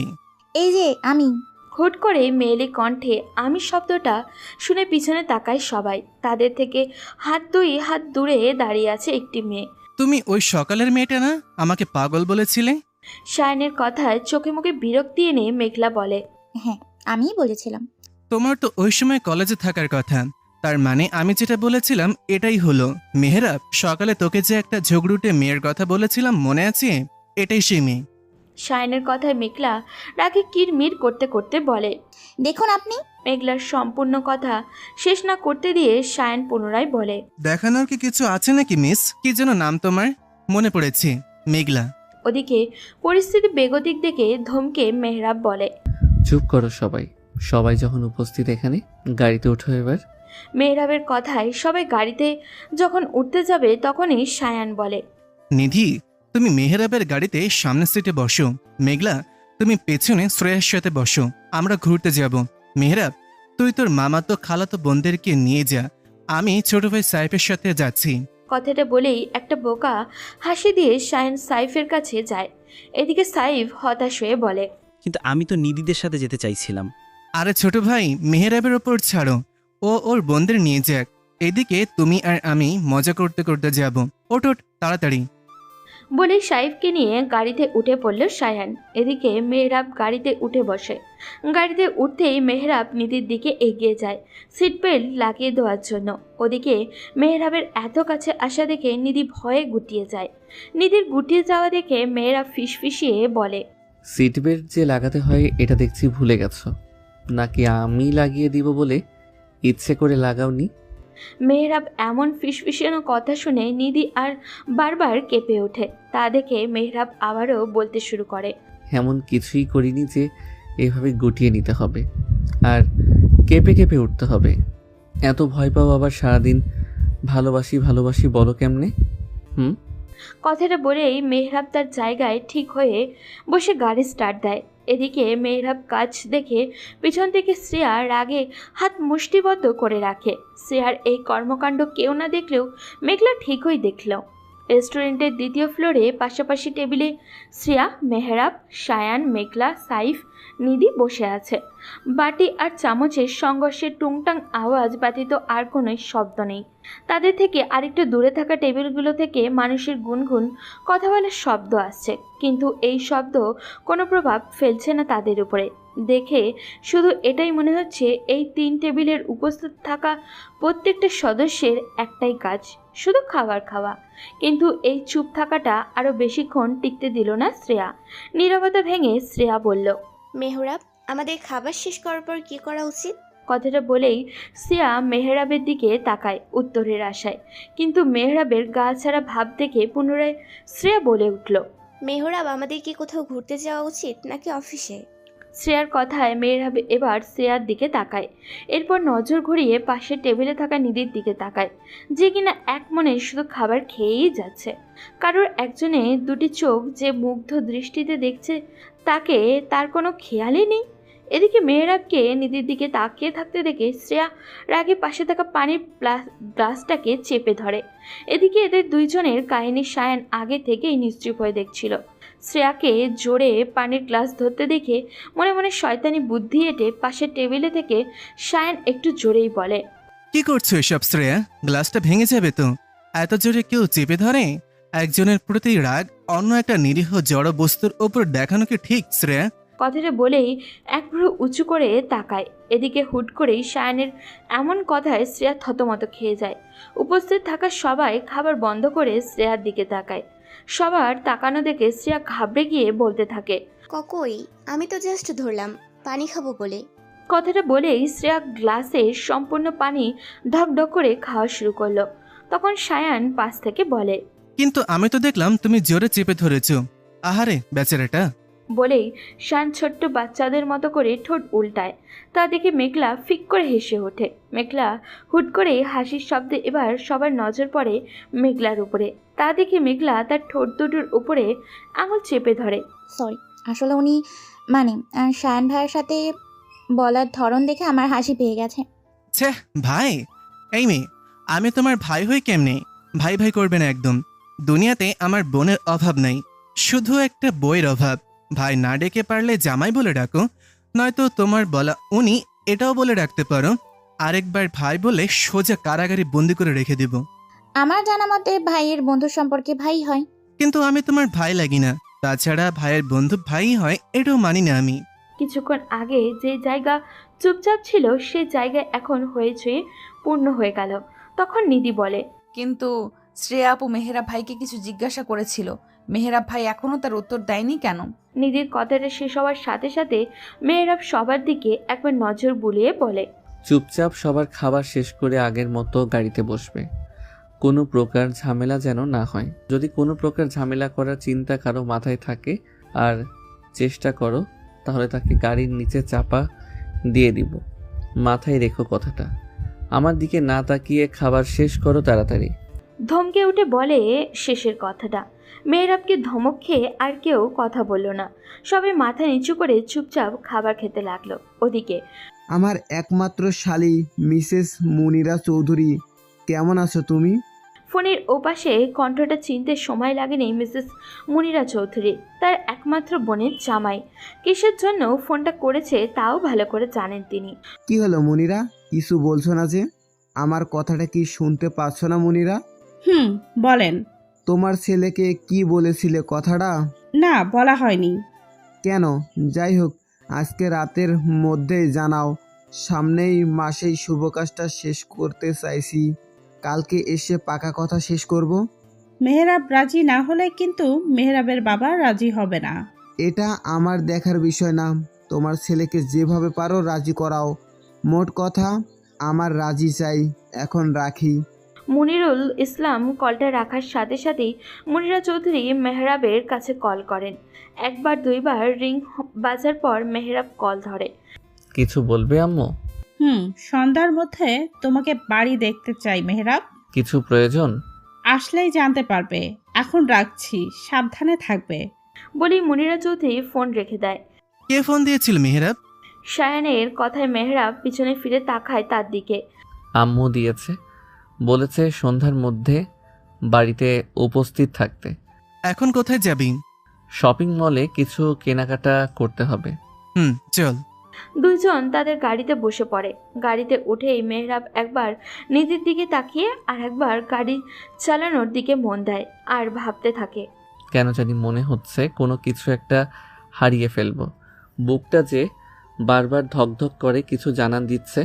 এই যে আমি। হুট করে মেয়েলি কণ্ঠে আমি শব্দটা শুনে পিছনে তাকায় সবাই। তাদের থেকে হাত দূরে দাঁড়িয়ে আছে একটি মেয়ে। তুমি ওই সকালের মেয়েটা না, আমাকে পাগল বলেছিলে? সায়ানের কথায় চোখে মুখে বিরক্তি এনে মেঘলা বলে, হ্যাঁ, আমিই বলেছিলাম। তোমার তো ওই সময় কলেজে থাকার কথা। তার মানে আমি যেটা বলেছিলাম এটাই হলো। মেহরাব, সকালে তোকে যে একটা ঝগড়ুটে মেয়ের কথা বলেছিলাম মনে আছে? এটাই সেই মেয়ে। সায়ানের কথায় মেঘলা রাগে কিরমির করতে করতে বলে, দেখুন আপনি। মেঘলার সম্পূর্ণ কথা শেষ না করতে দিয়ে সায়ান পুনরায় বলে, দেখানোর কি কিছু আছে নাকি মিস? কি যেন নাম তোমার? মনে পড়েছে, মেঘলা। ওদিকে পরিস্থিতি বেগতিক দেখে ধমকে মেহরাব বলে, চুপ করো সবাই। সবাই যখন উপস্থিত এখানে, গাড়িতে ওঠো এবার। মেহরাবের কথায় সবাই গাড়িতে যখন উঠতে যাবে, তখনই সায়ান বলে, নিধি, তুমি মেহরাবের গাড়িতে সামনের সিটে বসো। মেঘলা, তুমি পেছনে শ্রেয়ার সাথে বসো। আমরা ঘুরতে যাব। মেহরাব, তুই তোর মামাতো খালাতো বোনদেরকে নিয়ে যা। আমি ছোট ভাই সাইফের সাথে যাচ্ছি। কথাটা বলেই একটা বোকা হাসি দিয়ে সায়ান সাইফের কাছে যায়। এদিকে সাইফ হতাশ হয়ে বলে, কিন্তু আমি তো নিধিদের সাথে যেতে চাইছিলাম। আরে ছোট ভাই, মেহরাবের ওপর ছাড়ো, ও ওর বোনদের নিয়ে যাক। এদিকে তুমি আর আমি মজা করতে করতে যাব। ওঠ ওঠ, তাড়াতাড়ি। বলে সাইফকে নিয়ে গাড়িতে উঠে পড়ল সায়ান। এদিকে মেহরাব গাড়িতে উঠে বসে। গাড়িতে উঠতেই মেহরাব নিধির দিকে এগিয়ে যায় সিট বেল্ট লাগিয়ে দেওয়ার জন্য। ওদিকে মেহরাবের এত কাছে আসা দেখে নিধি ভয়ে গুটিয়ে যায়। নিধির গুটিয়ে যাওয়া দেখে মেহরাব ফিসফিসিয়ে বলে, সিট বেল্ট যে লাগাতে হয় এটা দেখছি ভুলে গেছো, নাকি আমি লাগিয়ে দিব বলে ইচ্ছে করে লাগাওনি? মেহরাব এমন ফিসফিসানো কথা শুনে নিধি আর বারবার কেঁপে ওঠে। তা দেখে মেহরাব আবারও বলতে শুরু করে, এমন কিছুই করিনি যে এভাবে গুটিয়ে নিতে হবে আর কেঁপে কেঁপে উঠতে হবে। এত ভয় পাও আবার সারাদিন ভালোবাসি ভালোবাসি বলো কেমনে? কথাটা বলেই মেহরাব তার জায়গায় ঠিক হয়ে বসে গাড়ি স্টার্ট দেয়। এদিকে মেহরাব কাজ দেখে পিছন থেকে শ্রেয়া রাগে হাত মুষ্টিবদ্ধ করে রাখে। শ্রেয়ার এই কর্মকাণ্ড কেউ না দেখলেও মেঘলা ঠিকই দেখল। রেস্টুরেন্টের দ্বিতীয় ফ্লোরে পাশাপাশি টেবিলে শ্রেয়া, মেহরাব, সায়ান, মেঘলা, সাইফ, নিধি বসে আছে। বাটি আর চামচের সংঘর্ষের টুংটাং আওয়াজ ব্যতীত আর কোনো শব্দ নেই। তাদের থেকে আরেকটু দূরে থাকা টেবিলগুলো থেকে মানুষের গুনগুন কথা বলার শব্দ আসছে, কিন্তু এই শব্দ কোনো প্রভাব ফেলছে না তাদের উপরে। দেখে শুধু এটাই মনে হচ্ছে এই 3 টেবিলের উপস্থিত থাকা প্রত্যেকটা সদস্যের একটাই কাজ, শুধু খাবার খাওয়া। কিন্তু এই চুপ থাকাটা আরও বেশিক্ষণ টিকতে দিল না শ্রেয়া। নীরবতা ভেঙে শ্রেয়া বলল, মেহরাব, আমাদের খাবার শেষ করার পর কি করা উচিত? কথাটা বলেই শ্রেয়া মেহরাবের দিকে তাকায় উত্তরের আশায়, কিন্তু মেহরাবের গা ছাড়া ভাব দেখে পুনরায় শ্রেয়া বলে উঠল, মেহরাব, আমাদের কি কোথাও ঘুরতে যাওয়া উচিত নাকি অফিসে? শ্রেয়ার কথায় মেহরাব এবার শ্রেয়ার দিকে তাকায়। এরপর নজর ঘুরিয়ে পাশের টেবিলে থাকা নিধির দিকে তাকায়, যে কিনা এক মনে শুধু খাবার খেয়েই যাচ্ছে। কারোর একজনে দুটি চোখ যে মুগ্ধ দৃষ্টিতে দেখছে তাকে তার কোনো খেয়ালই নেই। এদিকে মেহরাবকে নিধির দিকে তাকিয়ে থাকতে দেখে শ্রেয়া রাগে পাশে থাকা পানির গ্লাসটাকে চেপে ধরে। এদিকে এদের দুইজনের কাহিনী সায়ান আগে থেকেই নিশ্চুপ হয়ে দেখছিল। শ্রেয়াকে জোরে পানির গ্লাস ধরতে দেখে মনে মনে শয়তানি বুদ্ধি এঁটে পাশের টেবিলে থেকে সায়ান একটু জোরেই বলে, কি করছো এসব শ্রেয়া? গ্লাসটা ভেঙে যাবে তো। এত জোরে কেউ চেপে ধরে? একজনের প্রতি রাগ অন্য একটা নিরীহ জড় বস্তুর ওপর দেখানো কি ঠিক শ্রেয়া? কথাটা বলেই এক ভ্রু উঁচু করে তাকায়। এদিকে হুট করেই সায়ানের এমন কথায় শ্রেয়া থতমত খেয়ে যায়। উপস্থিত থাকা সবাই খাবার বন্ধ করে শ্রেয়ার দিকে তাকায়। সবার তাকানো দেখে শ্রেয়া ঘাবড়ে গিয়ে বলতে থাকে, কই, আমি তো জাস্ট ধরলাম পানি খাবো বলে। কথাটা বলেই শ্রেয়া গ্লাসে সম্পূর্ণ পানি ঢকঢক করে খাওয়া শুরু করলো। তখন সায়ান পাশ থেকে বলে, কিন্তু আমি তো দেখলাম তুমি জোরে চেপে ধরেছো। আহারে বেচারাটা। বলেই শান ছোট্ট বাচ্চাদের মতো করে ঠোঁট উল্টায়। তা দেখে মেঘলা ফিক করে হেসে ওঠে। মেঘলা হুট করে হাসির শব্দে এবার সবার নজর পড়ে মেঘলার উপরে। তা দেখে মেঘলা তার ঠোঁট দুটোর উপরে আঙুল চেপে ধরে। সরি, আসলে উনি শায়ান ভাইয়ের সাথে বলার ধরন দেখে আমার হাসি পেয়ে গেছে। ছে ভাই, এই মেয়ে, আমি তোমার ভাই হই কেমনে? ভাই ভাই করবে না একদম। দুনিয়াতে আমার বোনের অভাব নাই, শুধু একটা বইয়ের অভাব। ভাই না ডেকে পারলে জামাই বলে ডাকো, নয়তো তোমার বলা উনি এটাও বলে ডাকতে পারো। আরেকবার ভাই বলে সোজা কারাগারে বন্দি করে রেখে দিব। আমার জানা মতে ভাইয়ের বন্ধুর সম্পর্কে ভাই হয়। কিন্তু আমি তোমার ভাই লাগি না, তাছাড়া ভাইয়ের বন্ধু ভাই হয় এটাও মানি না আমি। কিছুক্ষণ আগে যে জায়গা চুপচাপ ছিল সে জায়গায় এখন হয়েছে পূর্ণ হয়ে গেল। তখন নিধি বলে, কিন্তু শ্রেয়া আপু মেহরাব ভাইকে কিছু জিজ্ঞাসা করেছিল, মেহরাব ভাই এখনো তার উত্তর দেয়নি কেন? নিধির কথাটা শেষ হওয়ার সাথে সাথে মেহরাব সবার দিকে একবার নজর বুলিয়ে বলে, চুপচাপ সবার খাবার শেষ করে আগের মতো গাড়িতে বসবে। কোনো প্রকার ঝামেলা যেন না হয়। যদি কোনো প্রকার ঝামেলা করার চিন্তা কারো মাথায় থাকে আর চেষ্টা করো, তাহলে তাকে গাড়ির নিচে চাপা দিয়ে দিব। মাথায় রেখো কথাটা। আমার দিকে না তাকিয়ে খাবার শেষ করো তাড়াতাড়ি। ধমকে উঠে বলে শেষের কথাটা। মেহরাবকে ধমক খেয়ে আর কেউ কথা বলল না। সবাই মাথা নিচু করে চুপচাপ খাবার খেতে লাগলো। ওদিকে আমার একমাত্র শালী মিসেস মুনিরা চৌধুরী, কেমন আছো তুমি? ফোনের ওপাশে কণ্ঠটা চিনতে সময় লাগেনি মিসেস মুনিরা চৌধুরী, তার একমাত্র বোনের জামাই। কিসের জন্য ফোনটা করেছে তাও ভালো করে জানেন তিনি। কি হলো মুনিরা, কিছু বলছো না যে? আমার কথাটা কি শুনতে পাচ্ছ না মুনিরা? বলেন। তোমার ছেলেকে কি বলেছিলে কথাটা? না, বলা হয়নি। কেন? যাই হোক, আজকে রাতের মধ্যেই জানাও। সামনেই মাসেই শুভ কাজটা শেষ করতে চাইছি। কালকে এসে পাকা কথা শেষ করব। মেহরাব রাজি না হলে কিন্তু মেহরাবের বাবা রাজি হবে না। এটা আমার দেখার বিষয় না। তোমার ছেলেকে যেভাবে পারো রাজি করাও। মোট কথা, আমার রাজি চাই। এখন রাখি। মুনিরুল ইসলাম কলটা রাখার সাথে সাথেই মুনিরা চৌধুরী মেহরাবের কাছে কল করেন। একবার দুইবার রিং বাজার পর মেহরাব কল ধরে। কিছু বলবে আম্মু? সন্ধ্যার মধ্যে তোমাকে বাড়ি দেখতে চাই মেহরাব। কিছু প্রয়োজন? আসলেই জানতে পারবে। এখন রাখছি, সাবধানে থাকবে। বলি মুনিরা চৌধুরী ফোন রেখে দেয়। কে ফোন দিয়েছিল মেহরাব? সায়ানের কথায় মেহরাব পিছনে ফিরে তাকায় তার দিকে। আম্মু দিয়েছে, বলেছে সন্ধ্যার মধ্যে বাড়িতে উপস্থিত থাকতে। এখন কোথায় যাবি? শপিং মলে কিছু কেনাকাটা করতে হবে। চল। দুইজন তাদের গাড়িতে বসে পড়ে। গাড়িতে উঠেই মেহরাব একবার নিজের দিকে তাকিয়ে আর একবার গাড়ি চালানোর দিকে মন দেয় আর ভাবতে থাকে। কেন জানি মনে হচ্ছে কোনো কিছু একটা হারিয়ে ফেলবো। বুকটা যে বারবার ধকধক করে কিছু জানান দিচ্ছে,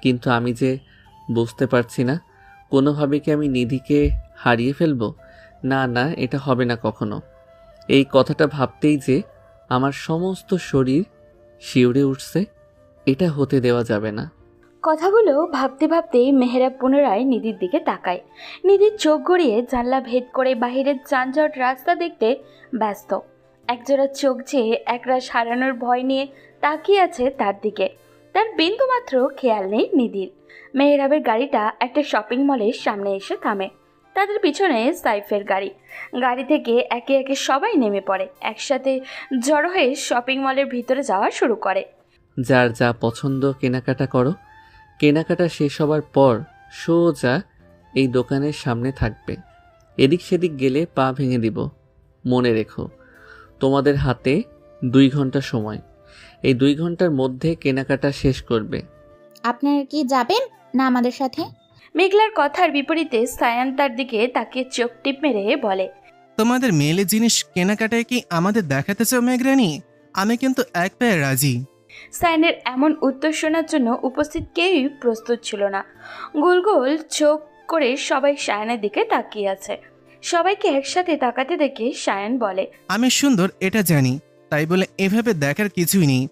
কিন্তু আমি যে বুঝতে পারছি না কোনোভাবে কি আমি নিধিকে হারিয়ে ফেলবো। না না, এটা হবে না কখনো। এই কথাটা ভাবতেই যে আমার সমস্ত শরীর শিউরে উঠছে। এটা হতে দেওয়া যাবে না। কথাগুলো ভাবতে ভাবতেই মেহরাব পুনরায় নিধির দিকে তাকায়। নিধির চোখ গড়িয়ে জানলা ভেদ করে বাহিরের যানজট রাস্তা দেখতে ব্যস্ত। একজোড়া চোখ যে একরাশ হারানোর ভয় নিয়ে তাকিয়ে আছে তার দিকে। তার বিন্দুমাত্র খেয়াল নেই নিধির। মেহরাবের গাড়িটা একটা শপিং মলের সামনে এসে থামে। তাদের পিছনে সাইফের গাড়ি। গাড়ি থেকে একে একে সবাই নেমে পড়ে। একসাথে জড়ো হয়ে শপিং মলের ভিতরে যাওয়া শুরু করে। যার যা পছন্দ কেনাকাটা করো। কেনাকাটা শেষ হবার পর সোজা এই দোকানের সামনে থাকবে। এদিক সেদিক গেলে পা ভেঙে দিব। মনে রেখো, তোমাদের হাতে 2 ঘন্টা সময়। এই 2 ঘন্টার মধ্যে কেনাকাটা শেষ করবে। আপনারা কি যাবেন না আমাদের সাথে? মেঘলার কথার বিপরীতে সায়ান তার দিকে তাকিয়ে চোখ টিপ মেরে বলে, তোমাদের মেলে জিনিস কেনাকাটায় কি আমাদের দেখাতে চাও মেঘরানি? আমি কিন্তু এক পায়ে রাজি। সায়ানের এমন উত্তর শোনার জন্য উপস্থিত কেউই প্রস্তুত ছিল না। গোল গোল চোখ করে সবাই সায়ানের দিকে তাকিয়ে আছে। সবাইকে একসাথে তাকাতে দেখে সায়ান বলে, আমি সুন্দর এটা জানি, তাই বলে এভাবে দেখার কিছুই নেই।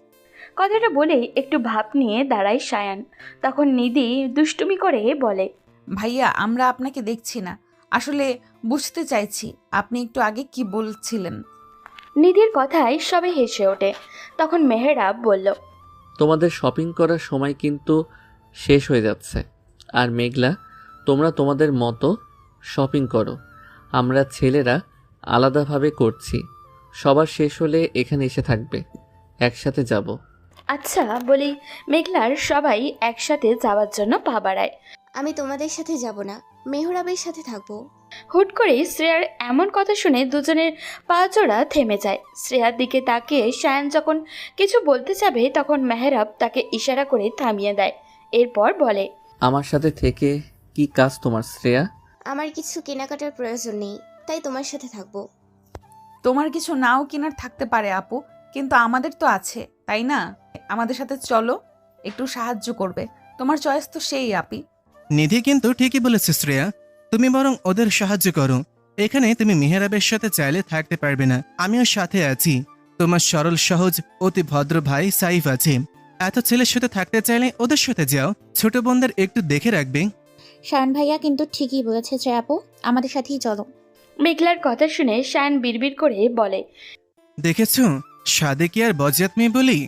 কথাটা বলেই একটু ভাব নিয়ে দাঁড়ায় সায়ান। তখন নিধি দুষ্টুমি করে বলে, ভাইয়া, আমরা আপনাকে দেখছি না। আসলে বুঝতে চাইছি আপনি একটু আগে কি বলছিলেন। নিধির কথায় সবাই হেসে ওঠে। তখন মেহরাব বলল, তোমাদের শপিং করার সময় কিন্তু শেষ হয়ে যাচ্ছে। আর মেঘলা, তোমরা তোমাদের মতো শপিং করো। আমরা ছেলেরা আলাদাভাবে করছি। সবার শেষ হলে এখানে এসে থাকবে, একসাথে যাব। আচ্ছা বলি মেঘলার সবাই একসাথে যাওয়ার জন্য পা বাড়ায়। আমি তোমাদের সাথে যাব না, মেহরাবের সাথে থাকবো। হুট করে শ্রেয়ার এমন কথা শুনে দুজনের পা জোড়া থেমে যায়। শ্রেয়ার দিকে তাকিয়ে সায়ান যখন কিছু বলতে যাবে তখন মেহরাব তাকে ইশারা করে থামিয়ে দেয়। এরপর বলে, আমার সাথে থেকে কি কাজ তোমার শ্রেয়া? আমার কিছু কেনাকাটার প্রয়োজন নেই, তাই তোমার সাথে থাকবো। তোমার কিছু নাও কেনার থাকতে পারে আপু, কিন্তু আমাদের তো আছে, তাই না? আমাদের সাথে চলো, একটু সাহায্য করবে। তোমার চয়েস তো সেই আপি। নিধি কিন্তু ঠিকই বলেছে শ্রেয়া, তুমি বরং ওদের সাহায্য করো। এখানে তুমি মেহরাবের সাথে চাইলে থাকতে পারবে না, আমিও সাথে আছি। তোমার সরল সহজ অতি ভদ্র ভাই সাইফ আছে। এত ছেলের সাথে থাকতে চাইলে ওদের সাথে যাও, ছোট বোনদের একটু দেখে রাখবে। শায়ন ভাইয়া কিন্তু ঠিকই বলেছে শ্রেয়াপু, আমাদের সাথেই চলো। মেঘলার কথা শুনে সায়ান বিড়বিড় করে বলে, দেখেছ, সাদে কি আর বজ্জাত মেয়ে বলি?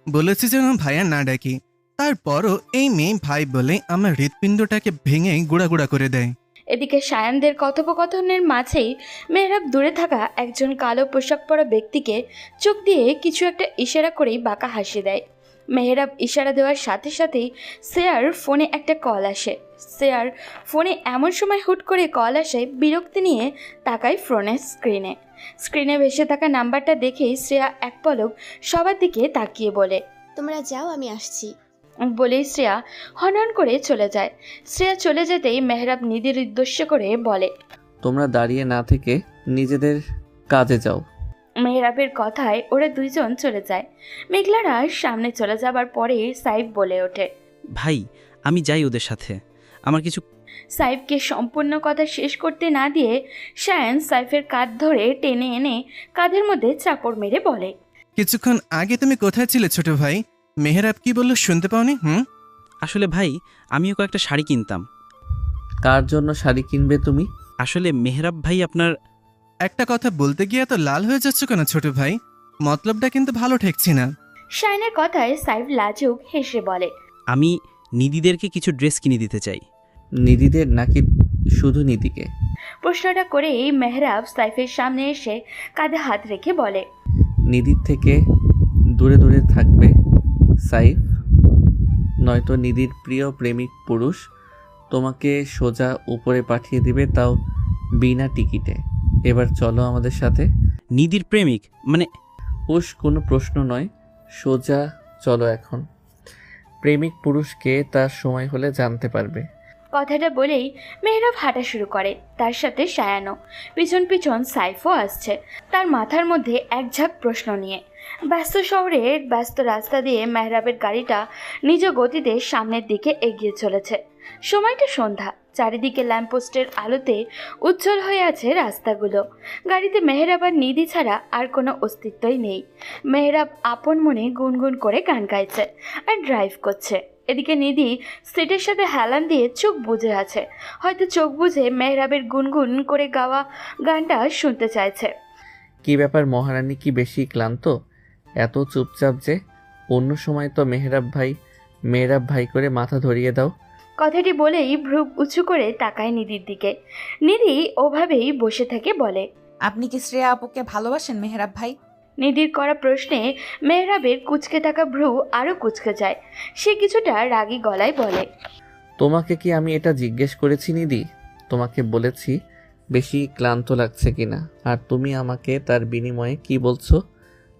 বলেছি যেন ভাইয়া না ডাকি, তারপরও এই মেয়ে ভাই বলে আমার হৃৎপিণ্ডটাকে ভেঙে গুঁড়া করে দেয়। এদিকে সায়ানদের কথোপকথনের মাঝেই মেহরাব দূরে থাকা একজন কালো পোশাক পরা ব্যক্তিকে চোখ দিয়ে কিছু একটা ইশারা করেই বাঁকা হাসি দেয়। মেহরাব ইশারা দেওয়ার সাথে সাথেই শ্রেয়ার ফোনে একটা কল আসে। শ্রেয়ার ফোনে এমন সময় হুট করে কল আসে, বিরক্তি নিয়ে তাকায় ফোনের স্ক্রিনে ভেসে থাকা নাম্বারটা দেখেই শ্রেয়া এক পলক সবার দিকে তাকিয়ে বলে, তোমরা যাও, আমি আসছি। বলেই শ্রেয়া হনহন করে চলে যায়। শ্রেয়া চলে যেতেই মেহরাব নিধির উদ্দেশ্য করে বলে, তোমরা দাঁড়িয়ে না থেকে নিজেদের কাজে যাও। মেহরাবের কথায় ওরা দুইজন চলে যায়। মেঘলারা সামনে চলে যাবার পরে সাইফ বলে ওঠে, ভাই আমি যাই ওদের সাথে, আমার কিছু। সাইফকে সম্পূর্ণ কথা শেষ করতে না দিয়ে শায়ান সাইফের কাঁধ ধরে টেনে এনে কাঁধের মধ্যে চাপড় মেরে বলে, কিছুক্ষণ আগে তুমি কোথায় ছিলে ছোট ভাই? মেহেরাব কি বললো শুনতে পাওনি? আসলে ভাই আমিও কয়েকটা শাড়ি কিনতাম। কার জন্য শাড়ি কিনবে তুমি? আসলে মেহরাব ভাই আপনার। একটা কথা বলতে গিয়ে এত লাল হয়ে যাচ্ছ কেন ছোট ভাই? মতলবটা কিন্তু ভালো ঠেকছি না। শায়ানের কথায় সাইফ লাজুক হেসে বলে, আমি নিধিদেরকে কিছু ড্রেস কিনে দিতে চাই। নিধিদের নাকি শুধু নিধিকে? প্রশ্নটা করেই মেহরাব সাইফের সামনে এসে কাঁধে হাত রেখে বলে, নিধির থেকে দূরে দূরে থাকবে সাইফ, নয়তো নিধির প্রিয় প্রেমিক পুরুষ তোমাকে সোজা উপরে পাঠিয়ে দিবে, তাও বিনা টিকিটে। এবার চলো আমাদের সাথে। নিধির প্রেমিক মানে? কোনো প্রশ্ন নয়, সোজা চলো এখন। প্রেমিক পুরুষকে তার সময় হলে জানতে পারবে। কথাটা বলেই মেহরাব হাঁটা শুরু করে, তার সাথে শায়ানও। পিছন পিছন সাইফও আসছে, তার মাথার মধ্যে এক ঝাঁক প্রশ্ন নিয়ে। ব্যস্ত শহরের ব্যস্ত রাস্তা দিয়ে মেহরাবের গাড়িটা নিজ গতিতে সামনের দিকে এগিয়ে চলেছে। সময়টা সন্ধ্যা, চারিদিকে ল্যাম্পপোস্টের আলোতে উজ্জ্বল হয়ে আছে রাস্তাগুলো। গাড়িতে মেহরাব আর নিধি ছাড়া আর কোনো অস্তিত্বই নেই। মেহরাব আপন মনে গুনগুন করে গান গাইছে আর ড্রাইভ করছে। এদিকে নিধি সিটের সাথে হেলান দিয়ে চোখ বুজে আছে, হয়তো চোখ বুজে মেহরাবের গুনগুন করে গাওয়া গানটা শুনতে চাইছে। কি ব্যাপার মহারানী, কি বেশি ক্লান্ত? এত চুপচাপ যে? অন্য সময় তো মেহরাব ভাই করে মাথা ধরিয়ে দাও। কথাটি বলেই ভ্রু উঁচু করে তাকায় নিধির দিকে। নিধি ওভাবেই বসে থেকে বলে, আপনি কি শ্রেয়া আপুকে ভালোবাসেন মেহরাব ভাই? নিধির করা প্রশ্নে মেহরাবের কুচকে থাকা ভ্রু আরও কুচকে যায়। সে কিছুটা রাগী গলায় বলে, তোমাকে কি আমি এটা জিজ্ঞেস করেছি নিধি? তোমাকে বলেছি বেশি ক্লান্ত লাগছে কিনা, আর তুমি আমাকে তার বিনিময়ে কি বলছো?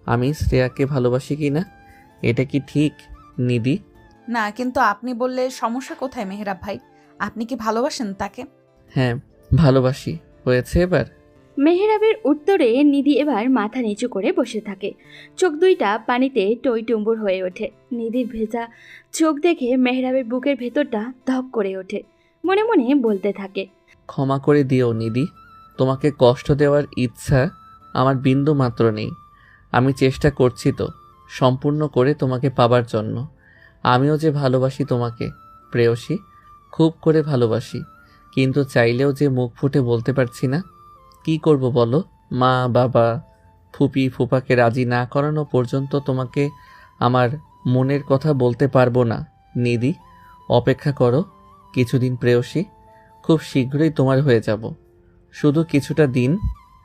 আমি শ্রেয়াকে ভালোবাসি কিনা? এটা কি ঠিক নিধি? না, কিন্তু আপনি বললে সমস্যা কোথায় মেহরাব ভাই? আপনি কি ভালোবাসেন তাকে? হ্যাঁ ভালোবাসি। হয়েছে এবার? মেহরাবের উত্তরে নিধি এবার মাথা নিচু করে বসে থাকে। চোখ দুইটা পানিতে টইটুম্বুর হয়ে ওঠে। নিধির ভেজা চোখ দেখে মেহরাবের বুকের ভেতরটা ধক করে ওঠে। মনে মনে বলতে থাকে, ক্ষমা করে দিও নিধি, তোমাকে কষ্ট দেওয়ার ইচ্ছা আমার বিন্দু মাত্র নেই। আমি চেষ্টা করছি তো সম্পূর্ণ করে তোমাকে পাবার জন্য। আমিও যে ভালোবাসি তোমাকে প্রেয়সী, খুব করে ভালোবাসি, কিন্তু চাইলেও যে মুখ ফুটে বলতে পারছি না। কি করব বলো? মা বাবা ফুপি ফুপাকে রাজি না করানো পর্যন্ত তোমাকে আমার মনের কথা বলতে পারবো না নিধি। অপেক্ষা করো কিছুদিন প্রেয়সী, খুব শীঘ্রই তোমার হয়ে যাব। শুধু কিছুটা দিন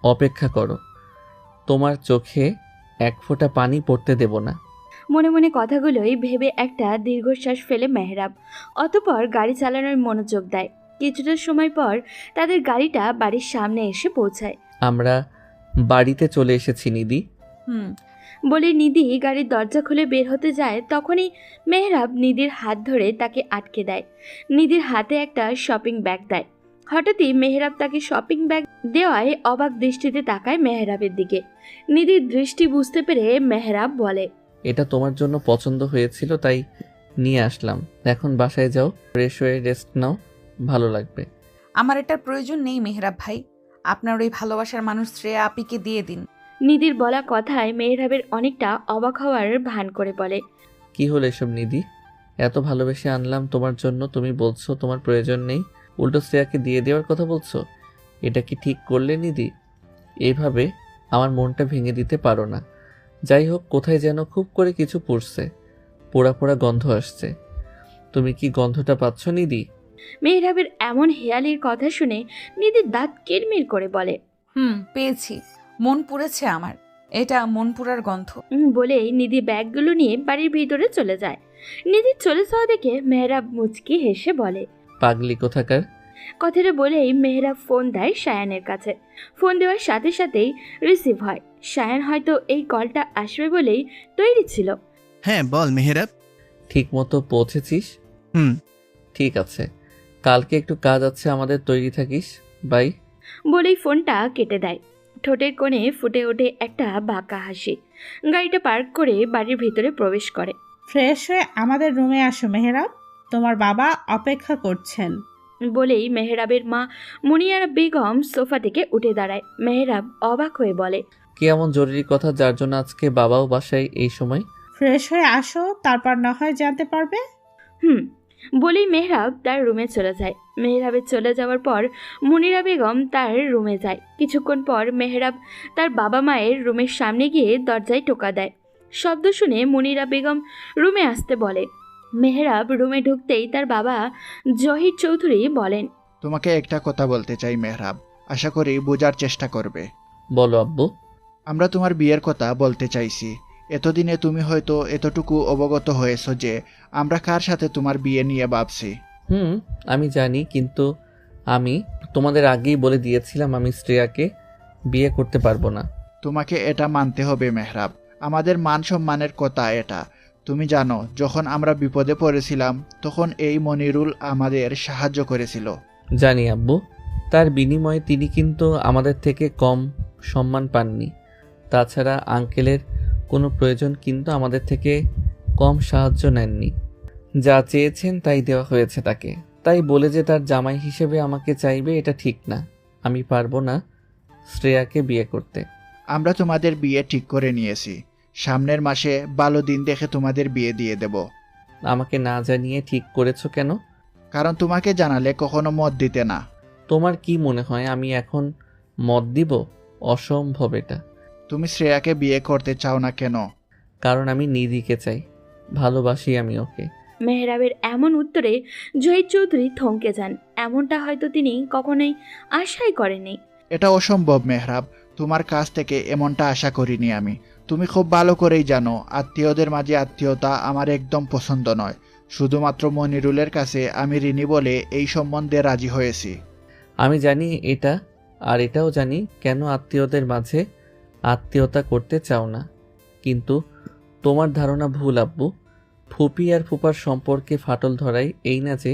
অপেক্ষা করো, তোমার চোখে এক ফোঁটা পানি পড়তে দেব না। মনে মনে কথাগুলোই ভেবে একটা দীর্ঘশ্বাস ফেলে মেহরাব অতঃপর গাড়ি চালানোর মনোযোগ দেয়। কিছুটা সময় পর তাদের গাড়িটা বাড়ির সামনে এসে পৌঁছায়। আমরা বাড়িতে চলে এসেছি নিধি। বলে নিধি গাড়ির দরজা খুলে বের হতে যায়, তখনই মেহরাব নিধির হাত ধরে তাকে আটকে দেয়। নিধির হাতে একটা শপিং ব্যাগ দেয়। হঠাৎই মেহরাব তাকে শপিং ব্যাগ দেওয়ায় অবাক দৃষ্টিতে তাকায় মেহরাবের দিকে। নিধির দৃষ্টি বুঝতে পেরে মেহরাব বলে, এটা তোমার জন্য পছন্দ হয়েছিল তাই নিয়ে আসলাম। এখন বাসায় যাও, ফ্রেশ হয়ে রেস্ট নাও, ভালো লাগবে। আমার এটার প্রয়োজন নেই মেহরাব ভাই, আপনার ওই ভালোবাসার মানুষ শ্রেয়া আপিকে দিয়ে দিন। নিধির বলা কথায় মেহরাবের অনেকটা অবাক হওয়ার ভান করে বলে, কি হলো এসব নিধি? এত ভালোবেসে আনলাম তোমার জন্য, তুমি বলছো তোমার প্রয়োজন নেই, উল্টো শ্রেয়াকে দিয়ে দেওয়ার কথা বলছো। এটা কি ঠিক করলে নিধি? এইভাবে আমার মনটা ভেঙে দিতে পারো না। যাই হোক, কোথায় যেন খুব করে কিছু পড়ছে, পোড়া পোড়া গন্ধ আসছে। তুমি কি গন্ধটা পাচ্ছ নিধি? মেহরাবের এমন হেয়ালির কথা শুনে নিধির দাঁত কিরমির করে বলে, পেয়েছি, মন পুড়েছে আমার, এটা মন পুরার গন্ধ। বলেই নিধি ব্যাগগুলো নিয়ে বাড়ির ভিতরে চলে যায়। নিধির চলে যাওয়া দেখে মেহরাব মুচকি হেসে বলে, পাগলি কোথাকার। কথাটা বলেই মেহরাব ফোন দেয় শায়ানের কাছে। ফোন দেওয়ার সাথে সাথেই রিসিভ হয়। শায়ান হয়তো এই কলটা আসবে বলেই তৈরি ছিল। হ্যাঁ বল মেহেরাব। ঠিক মতো পৌঁছেছিস? হুম। ঠিক আছে, কালকে একটু কাজ আছে আমাদের, তৈরি থাকিস। বাই। বলেই ফোনটা কেটে দেয়। ঠোঁটের কোণে ফুটে ওঠে একটা বাঁকা হাসি। গাড়িটা পার্ক করে বাড়ির ভিতরে প্রবেশ করে। ফ্রেশ হয়ে আমাদের রুমে আসো মেহরাব, তোমার বাবা অপেক্ষা করছেন। বলেই মেহরাবের মা মুনিয়ারা বেগম সোফা থেকে উঠে দাঁড়ায়। মেহরাব অবাক হয়ে বলে, কি এমন জরুরি কথা যার জন্য আজকে বাবাও বাসায় এই সময়? ফ্রেশ হয়ে আসো, তারপর না হয় জানতে পারবে। হুম। বলেই মেহরাব তার রুমে চলে যায়। মেহরাবের চলে যাওয়ার পর মুনিরা বেগম তার রুমে যায়। কিছুক্ষণ পর মেহরাব তার বাবা মায়ের রুমের সামনে গিয়ে দরজায় টোকা দেয়। শব্দ শুনে মুনিরা বেগম রুমে আসতে বলে। মেহরাব রুমে ঢুকতেই তার বাবা জহির চৌধুরী বলেন, তোমাকে একটা কথা বলতে চাই মেহরাব, আশা করি বোঝার চেষ্টা করবে। বলো আব্বু। আমরা তোমার বিয়ের কথা বলতে চাইছি। এতদিনে তুমি হয়তো এতটুকু অবগত হয়েছো যে আমরা কার সাথে তোমার বিয়ে নিয়ে ভাবছি। আমি জানি, কিন্তু আমি তোমাদের আগেই বলে দিয়েছিলাম আমি শ্রেয়াকে বিয়ে করতে পারবো না। তোমাকে এটা মানতে হবে মেহরাব, আমাদের মান সম্মানের কথা এটা। তুমি জানো, যখন আমরা বিপদে পড়েছিলাম তখন এই মনিরুল আমাদের সাহায্য করেছিল। জানি আব্বু, তার বিনিময়ে তিনি কিন্তু আমাদের থেকে কম সম্মান পাননি। তাছাড়া আঙ্কেলের কোনো প্রয়োজন কিন্তু আমাদের থেকে কম সাহায্য নেননি। যা চেয়েছেন তাই দেওয়া হয়েছে তাকে। তাই বলে যে তার জামাই হিসেবে আমাকে চাইবে, এটা ঠিক না। আমি পারবো না শ্রেয়াকে বিয়ে করতে। আমরা তোমাদের বিয়ে ঠিক করে নিয়েছি। সামনের মাসে ভালো দিন দেখে তোমাদের বিয়ে দিয়ে দেব। আমাকে না জানিয়ে ঠিক করেছো কেন? কারণ তোমাকে জানালে কখনো মত দিতে না। তোমার কি মনে হয় আমি এখন মত দিব? অসম্ভব এটা। তুমি শ্রেয়াকে বিয়ে করতে চাও না কেন? কারণ আমি নিধিকে চাই, ভালোবাসি আমি ওকে। মেহরাবের এমন উত্তরে জহির চৌধুরী থমকে যান। এমনটা হয়তো তিনি কখনোই আশাই করেননি। এটা অসম্ভব মেহরাব, তোমার কাছ থেকে এমনটা আশা করিনি আমি। তুমি খুব ভালো করেই জানো আত্মীয়দের মাঝে আত্মীয়তা আমার একদম পছন্দ নয়। শুধুমাত্র মনিরুলের কাছে আমি ঋণী বলে এই সম্বন্ধে রাজি হয়েছি। আমি জানি এটা, আর এটাও জানি কেন আত্মীয়দের মাঝে আত্মীয়তা করতে চাও না। কিন্তু তোমার ধারণা ভুল আব্বু। ফুপি আর ফুপার সম্পর্কে ফাটল ধরাই এই না যে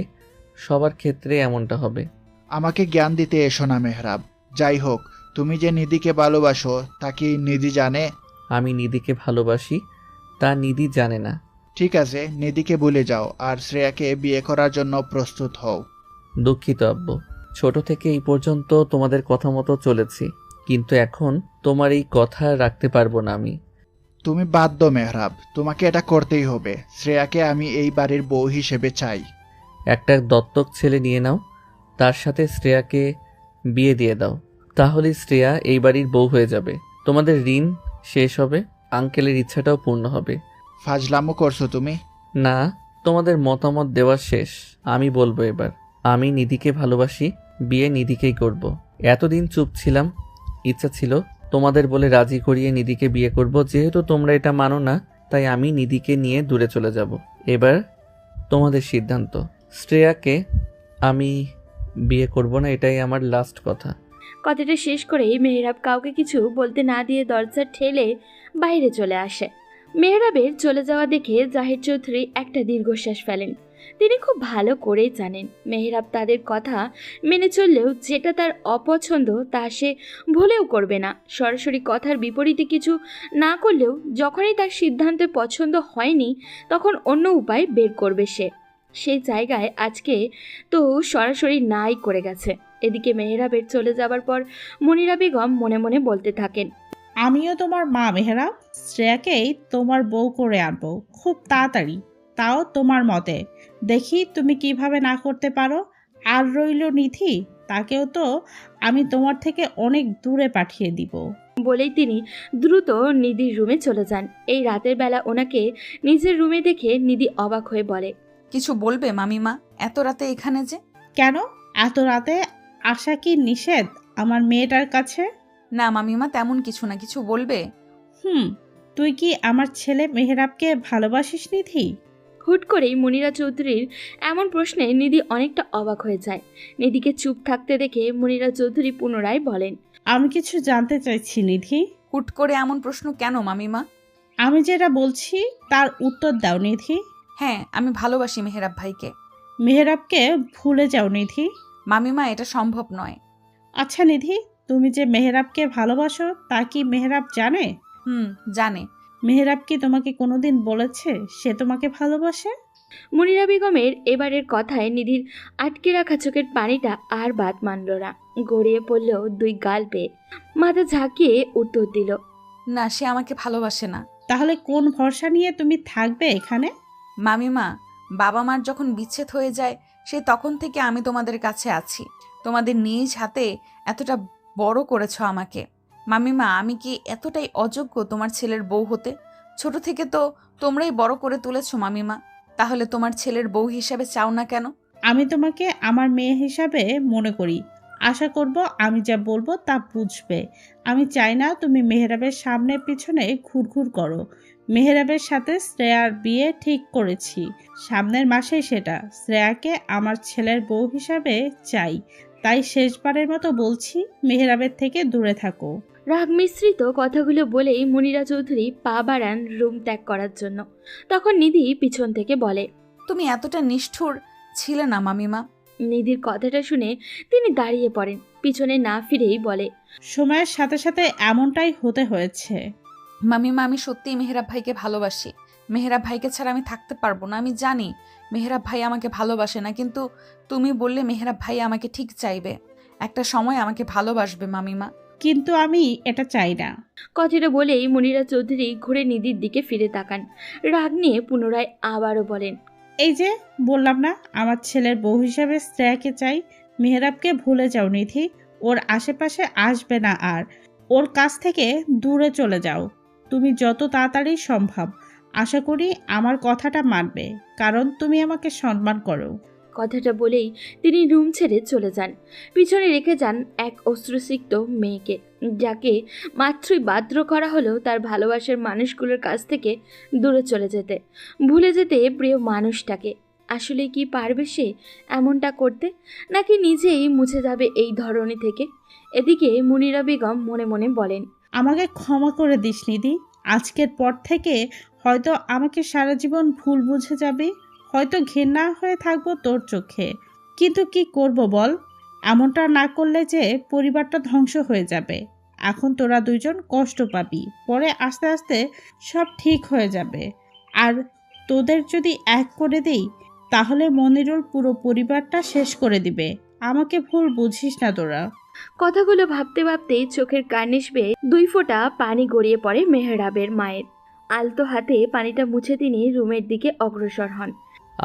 সবার ক্ষেত্রে এমনটা হবে। আমাকে জ্ঞান দিতে এসো না মেহরাব। যাই হোক, তুমি যে নিধিকে ভালোবাসো তা কি নিধি জানে? আমি নিধিকে ভালোবাসি তা নিধি জানে না। ঠিক আছে, নিধিকে ভুলে যাও আর শ্রেয়াকে বিয়ে করার জন্য প্রস্তুত হও। দুঃখিত আব্বু, ছোট থেকে এই পর্যন্ত তোমাদের কথা মতো চলেছি, কিন্তু এখন তোমার এই কথা রাখতে পারবো না আমি। তুমি বাধ্য মেহরাব, তোমাকে এটা করতেই হবে। শ্রেয়াকে আমি এই বাড়ির বউ হিসেবে চাই। একটা দত্তক ছেলে নিয়ে নাও, তার সাথে শ্রেয়াকে বিয়ে দিয়ে দাও, তাহলে শ্রেয়া এই বাড়ির বউ হয়ে যাবে। তোমাদের ঋণ শেষ হবে, আঙ্কেলের ইচ্ছাটাও পূর্ণ হবে। ফাজলামো করছো তুমি? না, তোমাদের মতামত দেওয়া শেষ। আমি বলবো এবার, আমি নিধিকে ভালোবাসি, বিয়ে নিধিকেই করব। এতদিন চুপ ছিলাম, ইচ্ছা ছিল তোমাদের বলে রাজি করিয়ে নিধিকে বিয়ে করব। যেহেতু তোমরা এটা মানো না, তাই আমি নিধিকে নিয়ে দূরে চলে যাব। এবার তোমাদের সিদ্ধান্ত। শ্রেয়াকে আমি বিয়ে করব না, এটাই আমার লাস্ট কথা। কথাটা শেষ করেই মেহরাব কাউকে কিছু বলতে না দিয়ে দরজা ঠেলে বাইরে চলে আসে। মেহরাবের চলে যাওয়া দেখে জাহির চৌধুরী একটা দীর্ঘশ্বাস ফেলেন। তিনি খুব ভালো করেই জানেন মেহরাব তাদের কথা মেনে চললেও যেটা তার অপছন্দ তা সে ভুলেও করবে না। সরাসরি কথার বিপরীতে কিছু না করলেও যখনই তার সিদ্ধান্তে পছন্দ হয়নি তখন অন্য উপায় বের করবে সে। সেই জায়গায় আজকে তো সরাসরি নাই করে গেছে। এদিকে মেহরাবের চলে যাবার পর মুনিরা বেগম মনে মনে বলতে থাকেন, আমিও তোমার মা মেহরাব, শ্রেয়াকেই তোমার বউ করে আনবো খুব তাড়াতাড়ি, তাও তোমার মতে। দেখি তুমি কিভাবে না করতে পারো। আর রইল নিধি, তাকেও তো আমি তোমার থেকে অনেক দূরে পাঠিয়ে দিব। বলেই তিনি দ্রুত নিধির রুমে চলে যান। এই রাতের বেলা ওনাকে নিজের রুমে দেখে নিধি অবাক হয়ে বলে, কিছু বলবে মামিমা? এত রাতে এখানে যে? কেন এত রাতে আসা কি নিষেধ আমার মেয়েটার কাছে? না মামিমা, তেমন কিছু না, কিছু বলবে? তুই কি আমার ছেলে মেহরাবকে ভালোবাসিস নিধি? হুট করেই মুনিরা চৌধুরীর এমন প্রশ্নে নিধি অনেকটা অবাক হয়ে যায়। নিধিকে চুপ থাকতে দেখে মুনিরা চৌধুরী পুনরায় বলেন, আমি কিছু জানতে চাইছি নিধি। হুট করে এমন প্রশ্ন কেন মামিমা? আমি যেটা বলছি তার উত্তর দাও নিধি। হ্যাঁ, আমি ভালোবাসি মেহেরাব ভাইকে। মেহেরাবকে ভুলে যাও নিধি। মামিমা, এটা সম্ভব নয়। আচ্ছা নিধি, তুমি যে মেহেরাবকে ভালোবাসো তা কি মেহেরাব জানে? জানে। মেহেরাব কি তোমাকে কোনোদিন বলেছে সে তোমাকে ভালোবাসে? মুনিরা বেগমের এবারের কথায় নিধির আটকে রাখা চোখের পানিটা আর বাদ মানল না, গড়িয়ে পড়ল দুই গাল পেয়ে। মাথা ঝাঁকিয়ে উত্তর দিল, না, সে আমাকে ভালোবাসে না। তাহলে কোন ভরসা নিয়ে তুমি থাকবে এখানে? মামিমা, বাবা মার যখন বিচ্ছেদ হয়ে যায় সেই তখন থেকে আমি তোমাদের কাছে আছি। তোমাদের নিজ হাতে এতটা বড় করেছো আমাকে। মামিমা, আমি কি এতটাই অযোগ্য তোমার ছেলের বউ হতে? ছোট থেকে তো তোমরাই বড় করে তুলেছো মামিমা, তাহলে তোমার ছেলের বউ হিসাবে চাও না কেন? আমি তোমাকে আমার মেয়ে হিসাবে মনে করি। আশা করব আমি যা বলবো তা বুঝবে। আমি চাই না তুমি মেহেরাবের সামনে পিছনে ঘুরঘুর করো। মেহেরাবের সাথে শ্রেয়ার বিয়ে ঠিক করেছি, সামনের মাসেই সেটা। শ্রেয়াকে আমার ছেলের বউ হিসাবে চাই, তাই শেষবারের মতো বলছি মেহেরাবের থেকে দূরে থাকো। রাগ মিশ্রিত কথাগুলো বলেই মুনিরা চৌধুরী পা বাড়ান রুম ত্যাগ করার জন্য। তখন নিধি পিছন থেকে বলে, তুমি এতটা নিষ্ঠুর ছিলে না মামিমা। নিধির কথাটা শুনে তিনি দাঁড়িয়ে পড়েন, পিছনে না ফিরেই বলে, সময়ের সাথে সাথে এমনটাই হতে হয়েছে। মামিমা, আমি সত্যিই মেহেরাব ভাইকে ভালোবাসি। মেহেরাব ভাইকে ছাড়া আমি থাকতে পারবো না। আমি জানি মেহেরাব ভাই আমাকে ভালোবাসে না, কিন্তু তুমি বললে মেহেরাব ভাই আমাকে ঠিক চাইবে, একটা সময় আমাকে ভালোবাসবে মামিমা। কিন্তু আমি এটা চাই না। কথাটা বলেই মুনিরা চৌধুরী ঘুরে নিধির দিকে ফিরে তাকান, রাগ নিয়ে পুনরায় আবারও বলেন, এই যে বললাম না আমার ছেলের বউ হিসাবে শ্রেয়াকে চাই। মেহেরাবকে ভুলে যাও নিধি, ওর আশেপাশে আসবে না আর। ওর কাছ থেকে দূরে চলে যাও তুমি যত তাড়াতাড়ি সম্ভব। আশা করি আমার কথাটা মানবে, কারণ তুমি আমাকে সম্মান করো। কথাটা বলেই তিনি রুম ছেড়ে চলে যান। পিছনে রেখে যান এক অশ্রুসিক্ত মেয়েকে, যাকে মাত্রই বাধ্য করা হলো তার ভালোবাসার মানুষগুলোর কাছ থেকে দূরে চলে যেতে, ভুলে যেতে প্রিয় মানুষটাকে। আসলে কি পারবে সে এমনটা করতে, নাকি নিজেই মুছে যাবে এই ধরনী থেকে? এদিকে মুনিরা বেগম মনে মনে বলেন, আমাকে ক্ষমা করে দিস নিধি। আজকের পর থেকে হয়তো আমাকে সারা জীবন ভুল বুঝে যাবে, হয়তো ঘৃণা হয়ে থাকবো তোর চোখে, কিন্তু কি করব বল? এমনটা না করলে যে পরিবারটা ধ্বংস হয়ে যাবে। এখন তোরা দুইজন কষ্ট পাবি, পরে আস্তে আস্তে সব ঠিক হয়ে যাবে। আর তোদের যদি এক করে দিই তাহলে মনিরুল পুরো পরিবারটা শেষ করে দিবে। আমাকে ভুল বুঝিস না তোরা। কথাগুলো ভাবতে ভাবতেই চোখের কার্নিশ বেয়ে 2 ফোঁটা পানি গড়িয়ে পড়ে মেহরাবের মায়ের। আলতো হাতে পানিটা মুছে তিনি রুমের দিকে অগ্রসর হন।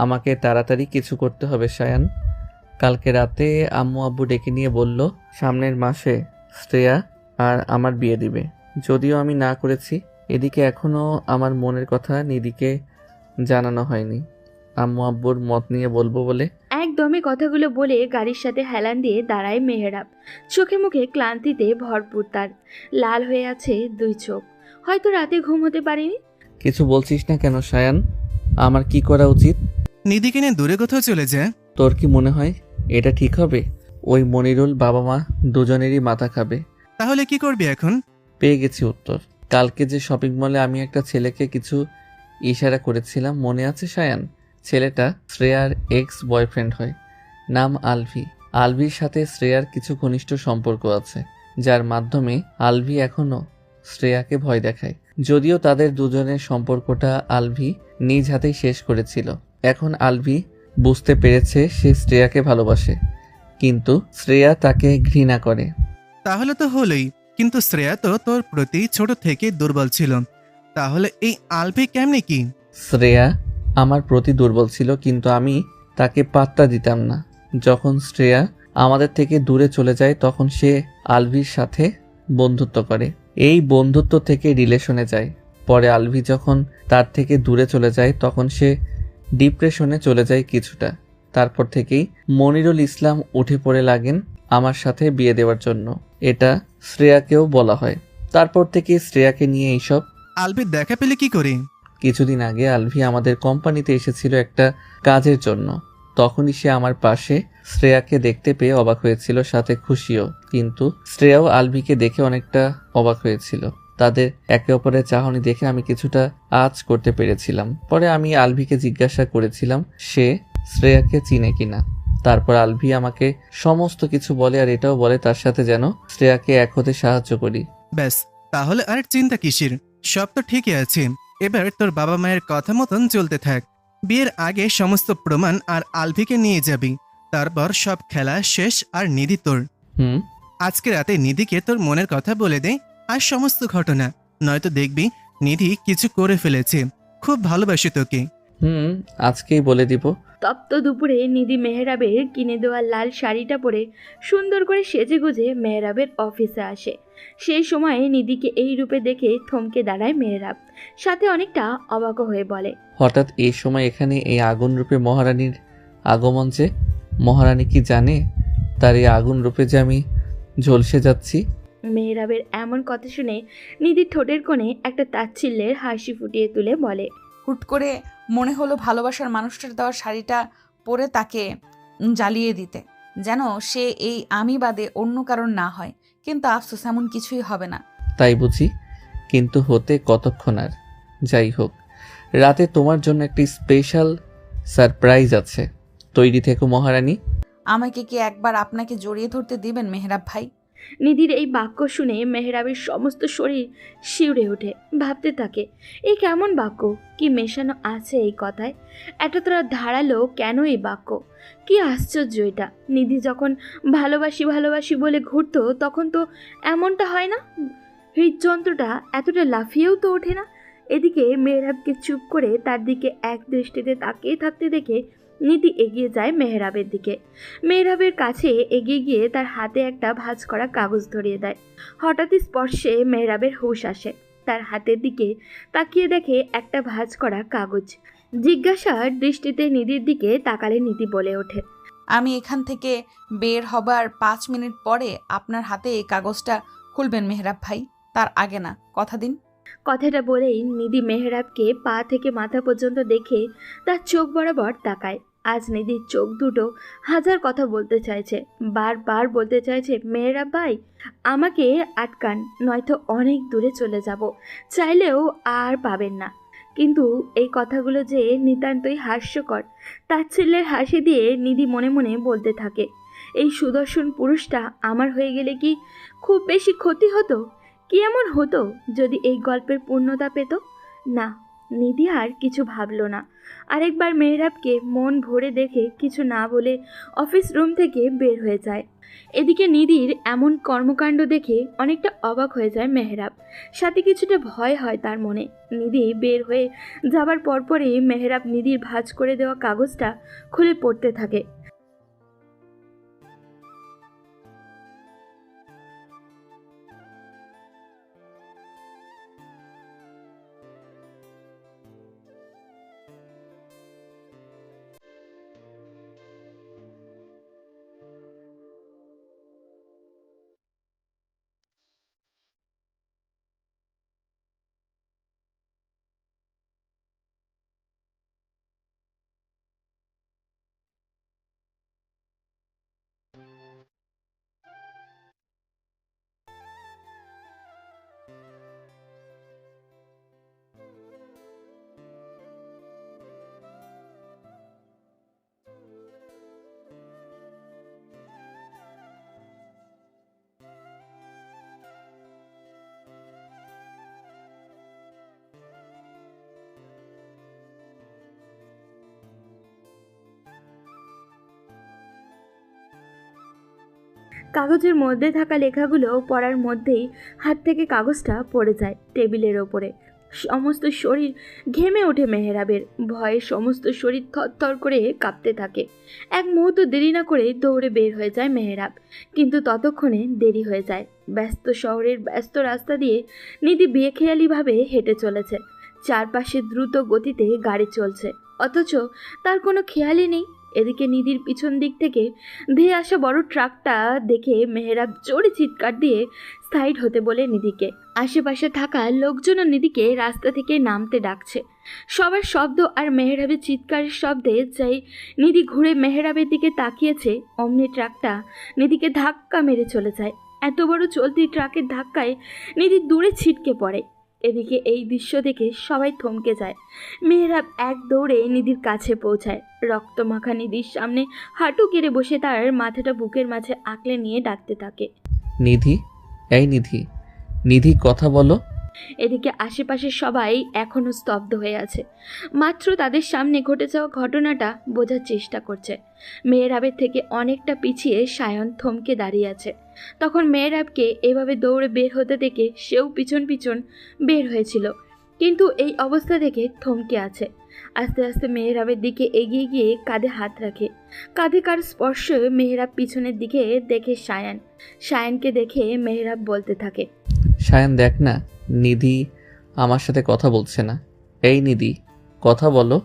আমাকে তাড়াতাড়ি কিছু করতে হবে সায়ান। কালকে রাতে আম্মু আব্বু ডেকে নিয়ে বলল সামনের মাসে শ্রেয়া আর আমার বিয়ে দিবে। যদিও আমি না করেছি, এদিকে এখনও আমার মনের কথা নিধিকে জানানো হয়নি। আম্মু আব্বুর মত নিয়ে বলবো বলে। একদমই কথাগুলো বলে গাড়ির সাথে হেলান দিয়ে দাঁড়ায় মেহরাব। চোখে মুখে ক্লান্তিতে ভরপুর, তার লাল হয়ে আছে 2 চোখ। হয়তো রাতে ঘুম হতে পারেনি। কিছু বলছিস না কেন সায়ান? আমার কি করা উচিত? নিধিকে নিয়ে দূরে কোথাও চলে যায়। তোর কি মনে হয় এটা ঠিক হবে? ওই মনিরুল বাবা মা দুজনেরই মাথা খাবে। তাহলে কি করবি এখন? পেয়ে গেছি উত্তর। কালকে যে শপিং মলে আমি একটা ছেলেকে কিছু ইশারা করেছিলাম, মনে আছে সায়ান? ছেলেটা শ্রেয়ার এক্স বয়ফ্রেন্ড হয়, নাম আলভি। আলভির সাথে শ্রেয়ার কিছু ঘনিষ্ঠ সম্পর্ক আছে, যার মাধ্যমে আলভি এখনও শ্রেয়াকে ভয় দেখায়। যদিও তাদের দুজনের সম্পর্কটা আলভি নিজ হাতেই শেষ করেছিল। এখন আলভি বুঝতে পেরেছে সে শ্রেয়াকে ভালোবাসে, কিন্তু শ্রেয়া তাকে ঘৃণা করে। তাহলে তো হলোই, কিন্তু শ্রেয়া তো তোর প্রতি ছোট থেকে দুর্বল ছিল। তাহলে এই আলভি কেমনে কি? শ্রেয়া আমার প্রতি দুর্বল ছিল, কিন্তু আমি তাকে পাত্তা দিতাম না। যখন শ্রেয়া আমাদের থেকে দূরে চলে যায় তখন সে আলভির সাথে বন্ধুত্ব করে। এই বন্ধুত্ব থেকে রিলেশনে যায়। পরে আলভি যখন তার থেকে দূরে চলে যায় তখন সে ডিপ্রেশনে চলে যায় কিছুটা। তারপর থেকেই মনিরুল ইসলাম উঠে পড়ে লাগেন আমার সাথে বিয়ে দেওয়ার জন্য। এটা শ্রেয়াকেও বলা হয়। তারপর থেকে শ্রেয়াকে নিয়ে এইসব। আলভির দেখা পেলে কি করে? কিছুদিন আগে আলভি আমাদের কোম্পানিতে এসেছিল একটা কাজের জন্য। তখনই সে আমার পাশে শ্রেয়াকে দেখতে পেয়ে অবাক হয়েছিল, সাথে খুশিও। কিন্তু শ্রেয়াও আলভিকে দেখে অনেকটা অবাক হয়েছিল। তাদের একে অপরের চাহনি দেখে আমি কিছুটা আঁচ করতে পেরেছিলাম। পরে আমি আলভিকে জিজ্ঞাসা করেছিলাম সে শ্রেয়াকে চিনে কিনা। তারপর আলভি আমাকে সমস্ত কিছু বলে আর এটাও বলে তার সাথে যেন শ্রেয়াকে এক হতে সাহায্য করি। ব্যাস, তাহলে আর চিন্তা কিসের, সব তো ঠিকই আছে। এবার তোর বাবা মায়ের কথা মতন চলতে থাক। বিয়ের আগে সমস্ত প্রমাণ আর আলভিকে নিয়ে যাবি, তারপর সব খেলা শেষ আর নিধি তোর। হুম। আজকে রাতে নিধিকে তোর মনের কথা বলে দে আর সমস্ত ঘটনা, নয়তো দেখবি নিধি কিছু করে ফেলেছে। খুব ভালোবাসে তোকে। হুম, আজকেই বলে দিব। তপ্ত দুপুরে নিধি মেহরাবের কিনে দেওয়া লাল শাড়িটা পরে সুন্দর করে সেজে গুজে মেহরাবের অফিসে আসে। সেই সময়ে নিধিকে এই রূপে দেখে থমকে দাঁড়ায় মেহরাব, সাথে অনেকটা অবাক হয়ে বলে, হঠাৎ এই সময় এখানে এই আগুন রূপে মহারানীর আগমন যে? মহারানী কি জানে তার এই আগুন রূপে যে আমি ঝলসে যাচ্ছি? মেহরাবের এমন কথা শুনে নিধির ঠোঁটের কোণে একটা তাচ্ছিল্যের হাসি ফুটিয়ে তুলে বলে, হুট করে মনে হলো ভালোবাসার মানুষটার দেওয়া শাড়িটা পরে তাকে জ্বালিয়ে দিতে, যেন সে এই আমি বাদে অন্য কারণ না হয়। কিন্তু আফসোস, এমন কিছুই হবে না। তাই বুঝি? কিন্তু হতে কতক্ষণ আর। যাই হোক, রাতে তোমার জন্য একটি স্পেশাল সারপ্রাইজ আছে। তৈরি থেকো মহারানী। আমাকে কি একবার আপনাকে জড়িয়ে ধরতে দিবেন মেহরাব ভাই? নিধির এই বাক্য শুনে মেহরাবের সমস্ত শরীর শিউরে ওঠে। ভাবতে থাকে, এই কেমন বাক্য, কি মেশানো আছে এই কথায়, এতটা ধারালো কেন এই বাক্য? কি আশ্চর্য এটা! নিধি যখন ভালোবাসি ভালোবাসি বলে ঘুরতো তখন তো এমনটা হয় না, হৃদযন্ত্রটা এতটা লাফিয়েও তো ওঠে না। এদিকে মেহরাবকে চুপ করে তার দিকে এক দৃষ্টিতে তাকিয়ে থাকতে দেখে নিধি এগিয়ে যায় মেহরাবের দিকে। মেহরাবের কাছে এগিয়ে গিয়ে তার হাতে একটা ভাঁজ করা কাগজ ধরিয়ে দেয়। হঠাৎই স্পর্শে মেহরাবের হুঁশ আসে। তার হাতের দিকে তাকিয়ে দেখে একটা ভাঁজ করা কাগজ। জিজ্ঞাসার দৃষ্টিতে নিধির দিকে তাকালে নিধি বলে ওঠে, আমি এখান থেকে বের হবার 5 মিনিট পরে আপনার হাতে এই কাগজটা খুলবেন মেহরাব ভাই, তার আগে না, কথা দিন। কথাটা বলেই নিধি মেহরাবকে পা থেকে মাথা পর্যন্ত দেখে তার চোখ বরাবর তাকায়। আজ নিধির চোখ দুটো হাজার কথা বলতে চাইছে, বারবার বলতে চাইছে, মেহরাব ভাই আমাকে আটকান, নয়তো অনেক দূরে চলে যাব, চাইলেও আর পাবেন না। কিন্তু এই কথাগুলো যে নিতান্তই হাস্যকর। তাচ্ছিল্যের হাসি দিয়ে নিধি মনে মনে বলতে থাকে, এই সুদর্শন পুরুষটা আমার হয়ে গেলে কি খুব বেশি ক্ষতি হতো? কি এমন হতো যদি এই গল্পের পূর্ণতা পেত? না, নিধি আর কিছু ভাবল না। আরেকবার মেহরাবকে মন ভরে দেখে কিছু না বলে অফিস রুম থেকে বের হয়ে যায়। এদিকে নিধির এমন কর্মকাণ্ড দেখে অনেকটা অবাক হয়ে যায় মেহরাব, সাথে কিছুটা ভয় হয় তার মনে। নিধি বের হয়ে যাবার পরপরই মেহরাব নিধির ভাঁজ করে দেওয়া কাগজটা খুলে পড়তে থাকে। কাগজের মধ্যে থাকা লেখাগুলো পড়ার মধ্যেই হাত থেকে কাগজটা পড়ে যায় টেবিলের ওপরে। সমস্ত শরীর ঘেমে ওঠে মেহরাবের, ভয়ে সমস্ত শরীর থরথর করে কাঁপতে থাকে। এক মুহূর্ত দেরি না করে দৌড়ে বের হয়ে যায় মেহরাব, কিন্তু ততক্ষণে দেরি হয়ে যায়। ব্যস্ত শহরের ব্যস্ত রাস্তা দিয়ে নিধি বেখেয়ালিভাবে হেঁটে চলেছে। চারপাশে দ্রুত গতিতে গাড়ি চলছে, অথচ তার কোনো খেয়ালই নেই। এদিকে নিধির পিছন দিক থেকে ধেয়ে আসা বড় ট্রাকটা দেখে মেহরাব জোরে চিৎকার দিয়ে সাইড হতে বলে নিধিকে। আশেপাশে থাকা লোকজনও নিধিকে রাস্তা থেকে নামতে ডাকছে। সবার শব্দ আর মেহরাবের চিৎকারের শব্দে যাই নিধি ঘুরে মেহরাবের দিকে তাকিয়েছে, অমনি ট্রাকটা নিধিকে ধাক্কা মেরে চলে যায়। এত বড় চলতি ট্রাকের ধাক্কায় নিধি দূরে ছিটকে পড়ে। এদিকে এই দৃশ্য দেখে সবাই থমকে যায়। মেহরাব এক দৌড়ে নিধির কাছে পৌঁছায়। রক্তমাখা নিধির সামনে হাঁটু কেড়ে বসে তার মাথাটা বুকের মাঝে আঁকলে নিয়ে ডাকতে থাকে, নিধি, এই নিধি, নিধি কথা বলো। এদিকে আশেপাশে সবাই এখনো স্তব্ধ হয়ে আছে, মাত্র তাদের সামনে ঘটে যাওয়া ঘটনাটা বোঝার চেষ্টা করছে। মেহরাবের থেকে অনেকটা পিছিয়ে সায়ন থমকে দাঁড়িয়ে আছে। তখন মেহরাবকে এভাবে দৌড়ে বের হতে দেখে সেও পিছন পিছন বের হয়েছিল, কিন্তু এই অবস্থা দেখে থমকে আছে। আস্তে আস্তে মেহরাবের দিকে এগিয়ে গিয়ে কাঁধে হাত রাখে। কাঁধে কার স্পর্শে মেহরাব পিছনের দিকে দেখে সায়নকে দেখে মেহরাব বলতে থাকে, সায়ন দেখ না, নিধি আমার সাথে কথা বলছে না। এই নিধি, কথা বলো।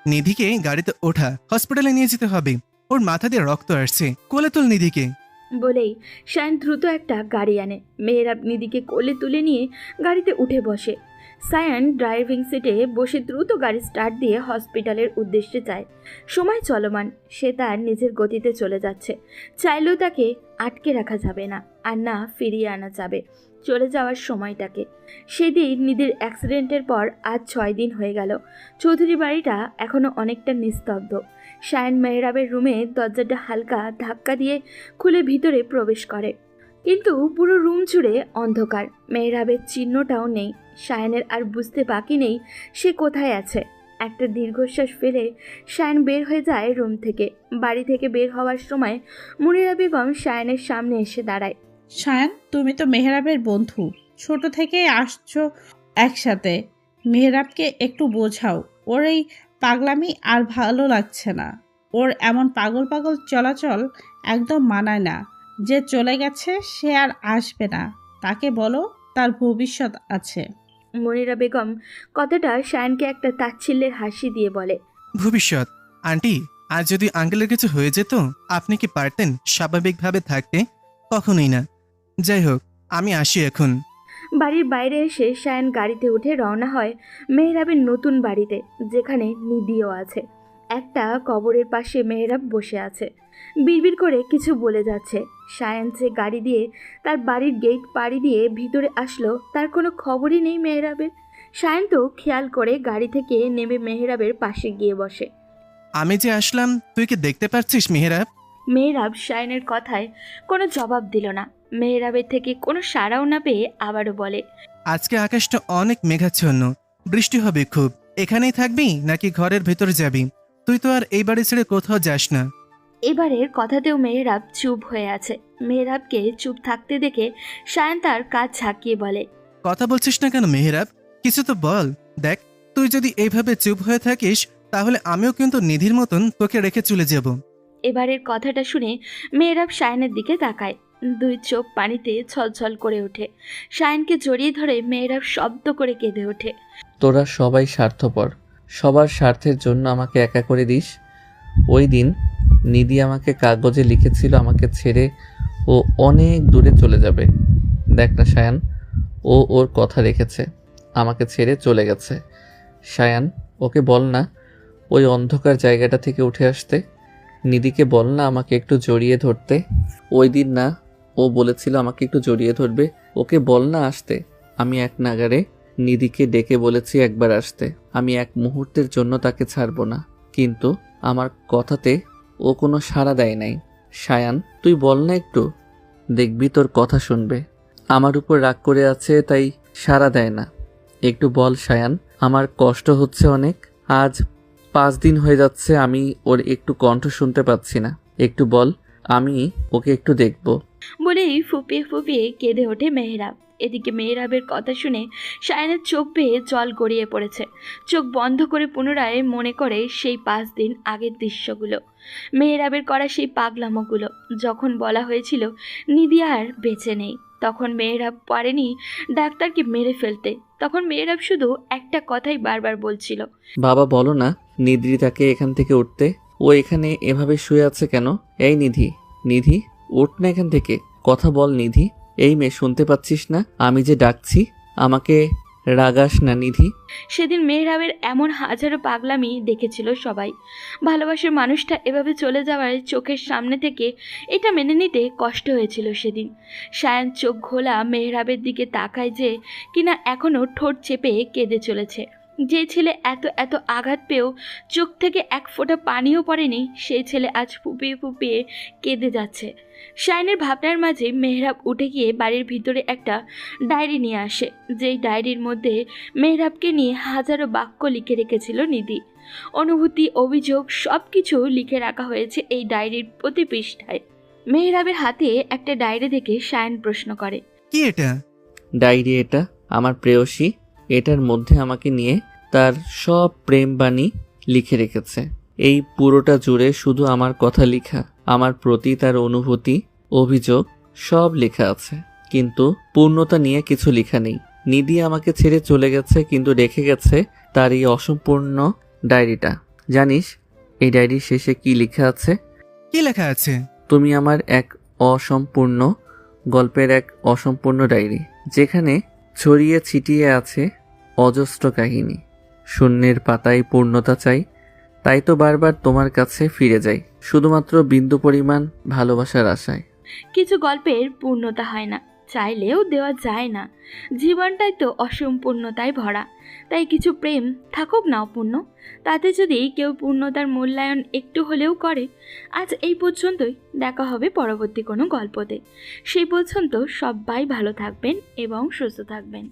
নিধিকে গাড়িতে ওঠা, হসপিটালে নিয়ে যেতে হবে। ওর মাথা দিয়ে রক্ত আসছে, কোলে তুল নিধিকে। বলেই সায়ন দ্রুত একটা গাড়ি আনে। মেহরাব নিধিকে কোলে তুলে নিয়ে গাড়িতে উঠে বসে। সায়ন ড্রাইভিং সিটে বসে দ্রুত গাড়ি স্টার্ট দিয়ে হসপিটালের উদ্দেশ্যে যায়। সময় চলমান, সে তার নিজের গতিতে চলে যাচ্ছে। চাইলেও তাকে আটকে রাখা যাবে না, আর না ফিরিয়ে আনা যাবে চলে যাওয়ার সময়টাকে। সেদিন নিধির অ্যাক্সিডেন্টের পর আজ 6 দিন হয়ে গেল। চৌধুরী বাড়িটা এখনও অনেকটা নিস্তব্ধ। সায়ন মেহরাবের রুমে দরজাটা হালকা ধাক্কা দিয়ে খুলে ভিতরে প্রবেশ করে, কিন্তু পুরো রুম জুড়ে অন্ধকার। মেহরাবের চিহ্নটাও নেই। সায়নের আর বুঝতে বাকি নেই সে কোথায় আছে। একটা দীর্ঘশ্বাস ফেলে সায়ন বের হয়ে যায় রুম থেকে। বাড়ি থেকে বের হওয়ার সময় মুনিরা বেগম সায়নের সামনে এসে দাঁড়ায়। সায়ন, তুমি তো মেহরাবের বন্ধু, ছোট থেকে আসছো একসাথে। মেহরাবকে একটু বোঝাও, ওর এই পাগলামি আর ভালো লাগছে না। ওর এমন পাগল পাগল চলাচল একদম মানায় না। যে চলে গেছে সে আর আসবে না, তাকে বলো তার ভবিষ্যৎ আছে। মুনিরা বেগম কথাটা সায়নকে একটা তাচ্ছিল্যের হাসি দিয়ে বলে, ভবিষ্যৎ? আন্টি, আর যদি আঙ্কেলের কিছু হয়ে যেত, আপনি কি পারতেন স্বাভাবিকভাবে থাকতে? কখনোই না। যাই হোক, আমি আসি এখন। বাড়ির বাইরে এসে সায়ন গাড়িতে উঠে রওনা হয় মেহরাবের নতুন বাড়িতে, যেখানে নিধিও আছে। একটা কবরের পাশে মেহরাব বসে আছে, বিড়বিড় করে কিছু বলে যাচ্ছে। সায়ন যে গাড়ি দিয়ে তার বাড়ির গেট পাড়ি দিয়ে ভিতরে আসলো, তার কোনো খবরই নেই মেহরাবের। সায়ন তো খেয়াল করে গাড়ি থেকে নেমে মেহরাবের পাশে গিয়ে বসে। আমি যে আসলাম, তুই কি দেখতে পাচ্ছিস মেহরাব? মেহরাব সায়নের কথায় কোনো জবাব দিল না। মেহরাবের থেকে কোনো সাড়াও না পেয়ে আবারও বলে, আজকে আকাশটা অনেক মেঘাচ্ছন্ন, বৃষ্টি হবে খুব। এখানেই থাকবি নাকি ঘরের ভেতর যাবি? তুই তো আর এই বাড়ি ছেড়ে কোথাও যাস না। এবারের কথাতেও মেহরাব চুপ হয়ে আছে। মেহরাবকে চুপ থাকতে দেখে সায়ন তার কাজ ঝাঁকিয়ে বলে, কথা বলছিস না কেন মেহরাব? কিছু তো বল। দেখ, তুই যদি এইভাবে চুপ হয়ে থাকিস, তাহলে আমিও কিন্তু নিধির মতন তোকে রেখে চলে যাব। এবারের কথাটা শুনে মেহরাব সায়নের দিকে তাকায়। 2 চোখ পানিতে ছলছল করে ওঠে। সায়নকে জড়িয়ে ধরে মেহরাব শব্দ করে কেঁদে ওঠে। তোরা সবাই স্বার্থপর, সবার স্বার্থের জন্য আমাকে একা করে দিস। ওই দিন নিধি আমাকে কাগজে লিখেছিল আমাকে ছেড়ে ও অনেক দূরে চলে যাবে। দেখ না সায়ান, ও ওর কথা রেখেছে, আমাকে ছেড়ে চলে গেছে। সায়ান, ওকে বল না ওই অন্ধকার জায়গাটা থেকে উঠে আসতে। নিধিকে বল না আমাকে একটু জড়িয়ে ধরতে। ওই দিন না ও বলেছিল আমাকে একটু জড়িয়ে ধরবে, ওকে বল না আসতে। আমি এক নাগারে নিধিকে ডেকে বলেছি একবার আসতে। আমি এক মুহূর্তের জন্য তাকে ছাড়বো না, কিন্তু আমার কথাতে ও কোনো সাড়া দেয় নাই। সায়ান, তুই বল না একটু, দেখবি তোর কথা শুনবে। আমার উপর রাগ করে আছে তাই সাড়া দেয় না। একটু বল সায়ান, আমার কষ্ট হচ্ছে অনেক। আজ 5 দিন হয়ে যাচ্ছে আমি ওর একটু কণ্ঠ শুনতে পাচ্ছি না। একটু বল, আমি ওকে একটু দেখব। বলেই ফুপিয়ে ফুপিয়ে কেঁদে ওঠে মেহরাব। এদিকে মেহরাবের কথা শুনে সায়নের চোখ বেয়ে জল গড়িয়ে পড়েছে। চোখ বন্ধ করে পুনরায় মনে করে সেই 5 দিন আগের দৃশ্যগুলো, মেহরাবের করা সেই পাগলামোগুলো। যখন বলা হয়েছিল নিধি আর বেঁচে নেই, তখন মেহরাব পারেনি ডাক্তারকে মেরে ফেলতে। তখন মেহরাব শুধু একটা কথাই বারবার বলছিল, বাবা বলো না নিধি তাকে এখান থেকে উঠতে। ও এখানে এভাবে শুয়ে আছে কেন? এই নিধি, নিধি উঠ না এখান থেকে, কথা বল নিধি। এই মেয়ে, শুনতে পাচ্ছিস না আমি যে ডাকছি? আমাকে রাগাস না নিধি। সেদিন মেহরাবের এমন হাজারো পাগলামি দেখেছিল সবাই। ভালোবাসার মানুষটা এভাবে চলে যাওয়ার চোখের সামনে থেকে এটা মেনে নিতে কষ্ট হয়েছিল সেদিন। সায়ান চোখ ঘোলা মেহরাবের দিকে তাকায় যে কিনা এখনও ঠোঁট চেপে কেঁদে চলেছে। যে ছেলে এত এত আঘাত পেয়েও চোখ থেকে এক ফোঁটা পানিও পড়েনি, সেই ছেলে আজ ফুপিয়ে ফুপিয়ে কেঁদে যাচ্ছে। শাইনের ভাবনার মাঝে মেহরাব উঠে গিয়ে বাড়ির ভিতরে একটা ডায়েরি নিয়ে আসে, যেই ডায়েরির মধ্যে মেহরাবকে নিয়ে হাজারো বাক্য লিখে রেখেছিল নিধি। অনুভূতি, অভিযোগ সব কিছু লিখে রাখা হয়েছে এই ডায়েরির প্রতি পৃষ্ঠায়। মেহরাবের হাতে একটা ডায়েরি দেখে শায়ন প্রশ্ন করে, কি এটা? ডায়েরি এটা আমার প্রেয়সী, এটার মধ্যে আমাকে নিয়ে তার সব প্রেম বাণী লিখে রেখেছে। এই পুরোটা জুড়ে শুধু আমার কথা লেখা, আমার প্রতি তার অনুভূতি, অভিযোগ সব লেখা আছে, কিন্তু পূর্ণতা নিয়ে কিছু লেখা নেই। নিধি আমাকে ছেড়ে চলে গেছে, কিন্তু রেখে গেছে তার এই অসম্পূর্ণ ডায়েরিটা। জানিস এই ডায়েরির শেষে কি লেখা আছে? কি লেখা আছে? তুমি আমার এক অসম্পূর্ণ গল্পের এক অসম্পূর্ণ ডায়েরি, যেখানে ছড়িয়ে ছিটিয়ে আছে অজস্র কাহিনী। শূন্যের পাতায় পূর্ণতা চাই, তাই তো বারবার তোমার কাছে ফিরে যাই, শুধুমাত্র বিন্দু পরিমাণ ভালোবাসার আশায়। কিছু গল্পের পূর্ণতা হয় না, চাইলেও দেওয়া যায় না। জীবনটাই তো অসম্পূর্ণতায় ভরা, তাই কিছু প্রেম থাকুক না অপূর্ণ, তাতে যদি কেউ পূর্ণতার মূল্যায়ন একটু হলেও করে। আজ এই পর্যন্তই, দেখা হবে পরবর্তী কোনো গল্পতে। সেই পর্যন্ত সবাই ভালো থাকবেন এবং সুস্থ থাকবেন।